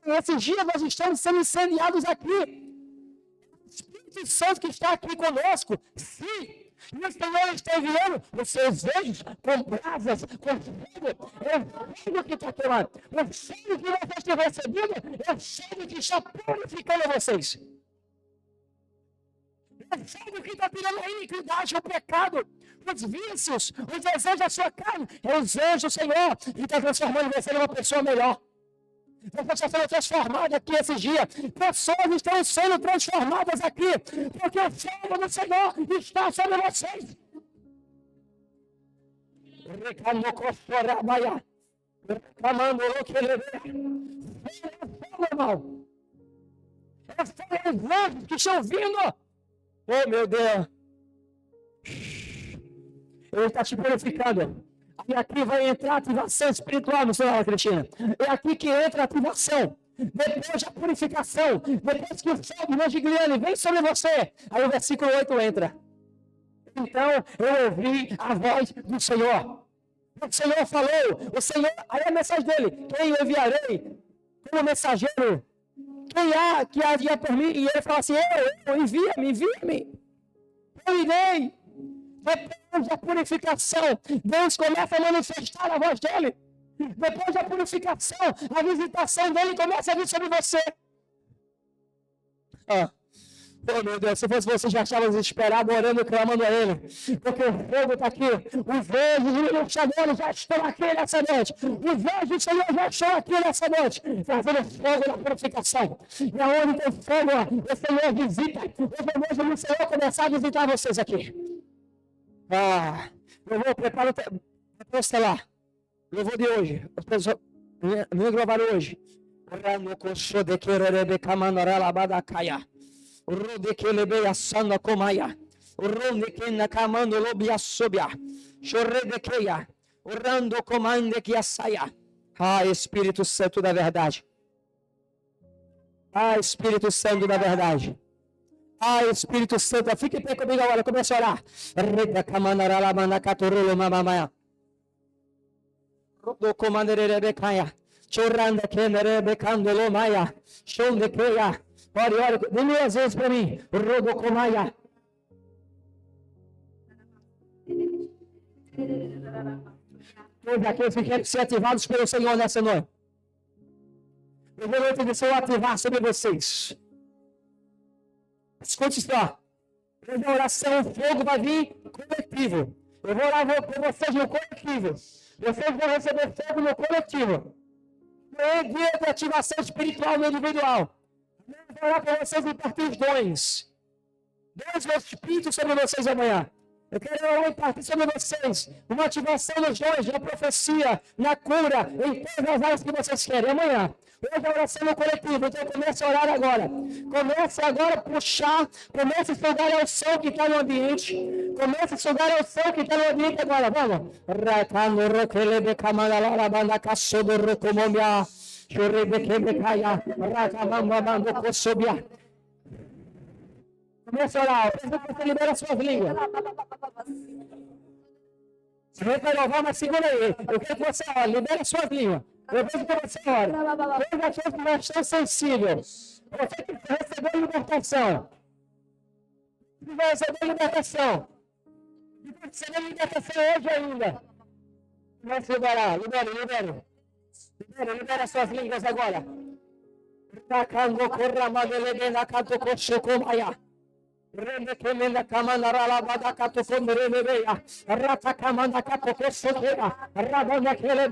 Nesses dias nós estamos sendo incendiados aqui. O Espírito Santo que está aqui conosco, sim. E o Senhor está enviando os seus anjos com brasas, com fogo. É o fogo que está queimando. O fogo que vocês têm recebido é o fogo que está purificando vocês. É o fogo que está tirando a iniquidade, o pecado, os vícios, os desejos da sua carne. É os anjos do Senhor que está transformando você numa pessoa melhor. Você está sendo transformado aqui esses dias. Pessoas estão sendo transformadas aqui. Porque o fogo do Senhor está sobre vocês. Fogo, irmão. É fogo dos anjos que estão vindo. Oh, meu Deus. Ele está te purificando. E aqui vai entrar a ativação espiritual, não senhora Cristina. É aqui que entra a ativação. Depois da purificação. Depois que o fogo Rogigliane vem sobre você. Aí o versículo 8 entra. Então eu ouvi a voz do Senhor. O Senhor falou, o Senhor, aí a mensagem dele, quem eu enviarei como mensageiro? Quem há que há por mim? E ele fala assim, envia-me. Eu irei. Depois da purificação, Deus começa a manifestar a voz dele. Depois da purificação, a visitação dele começa a vir sobre você. Oh meu Deus, se fosse você já estava desesperado, orando e clamando a Ele, porque o fogo está aqui, os anjos iluminadores já estão aqui nessa noite, os anjos do Senhor já estão aqui nessa noite, trazendo fogo na purificação, e aonde tem fogo, o Senhor visita, hoje mesmo o Senhor começar a visitar vocês aqui. Eu vou preparar o celular, eu vou de hoje, meu gravar hoje, Rode que lebeia sanda comaya. Ronde que na camando lobia sobia. Chorre de queia. Orando comande que saia. Espírito Santo da verdade. Espírito Santo da verdade. Espírito Santo, fique em pé comigo agora, comece a orar. Reda camanara la manda catorolo mamamaya. Rodo comandere rebecaia. Chorranda que nerebecando lomaya. Chonde queia. Ore, dê 2 vezes para mim. Rodocomaia. Todos aqueles que querem ser ativados pelo Senhor nessa noite. Eu vou pedir o Senhor ativar sobre vocês. Escute só. Na oração, o fogo vai vir coletivo. Eu vou orar por vocês no coletivo. Vocês vão receber fogo no coletivo. Não é dia de ativação espiritual no individual. Eu vou orar para vocês impartir os dons. Deus vai espírito sobre vocês amanhã. Eu quero orar impartir sobre vocês uma ativação nos dons, na profecia, na cura, em todas as áreas que vocês querem. Amanhã. Hoje a oração no coletivo, então comece a orar agora. Comece agora a puxar, comece a sugar ao som que está no ambiente. Comece a sugar ao som que está no ambiente agora. Vamos. Comece a orar. Você libera suas línguas. Se você vai louvar, mas segura aí. Eu quero que você ore. Libera suas línguas. Eu vejo que você ora. Todos aqueles que já estão sensíveis. Você que recebeu libertação. Você vai receber libertação. E vai receber libertação hoje ainda. Comece a liberar. Libera suas línguas agora. Rende que menda kamandara la bada kato fomere mebeya. Rata kamanda kato kosotea. Rabanda kele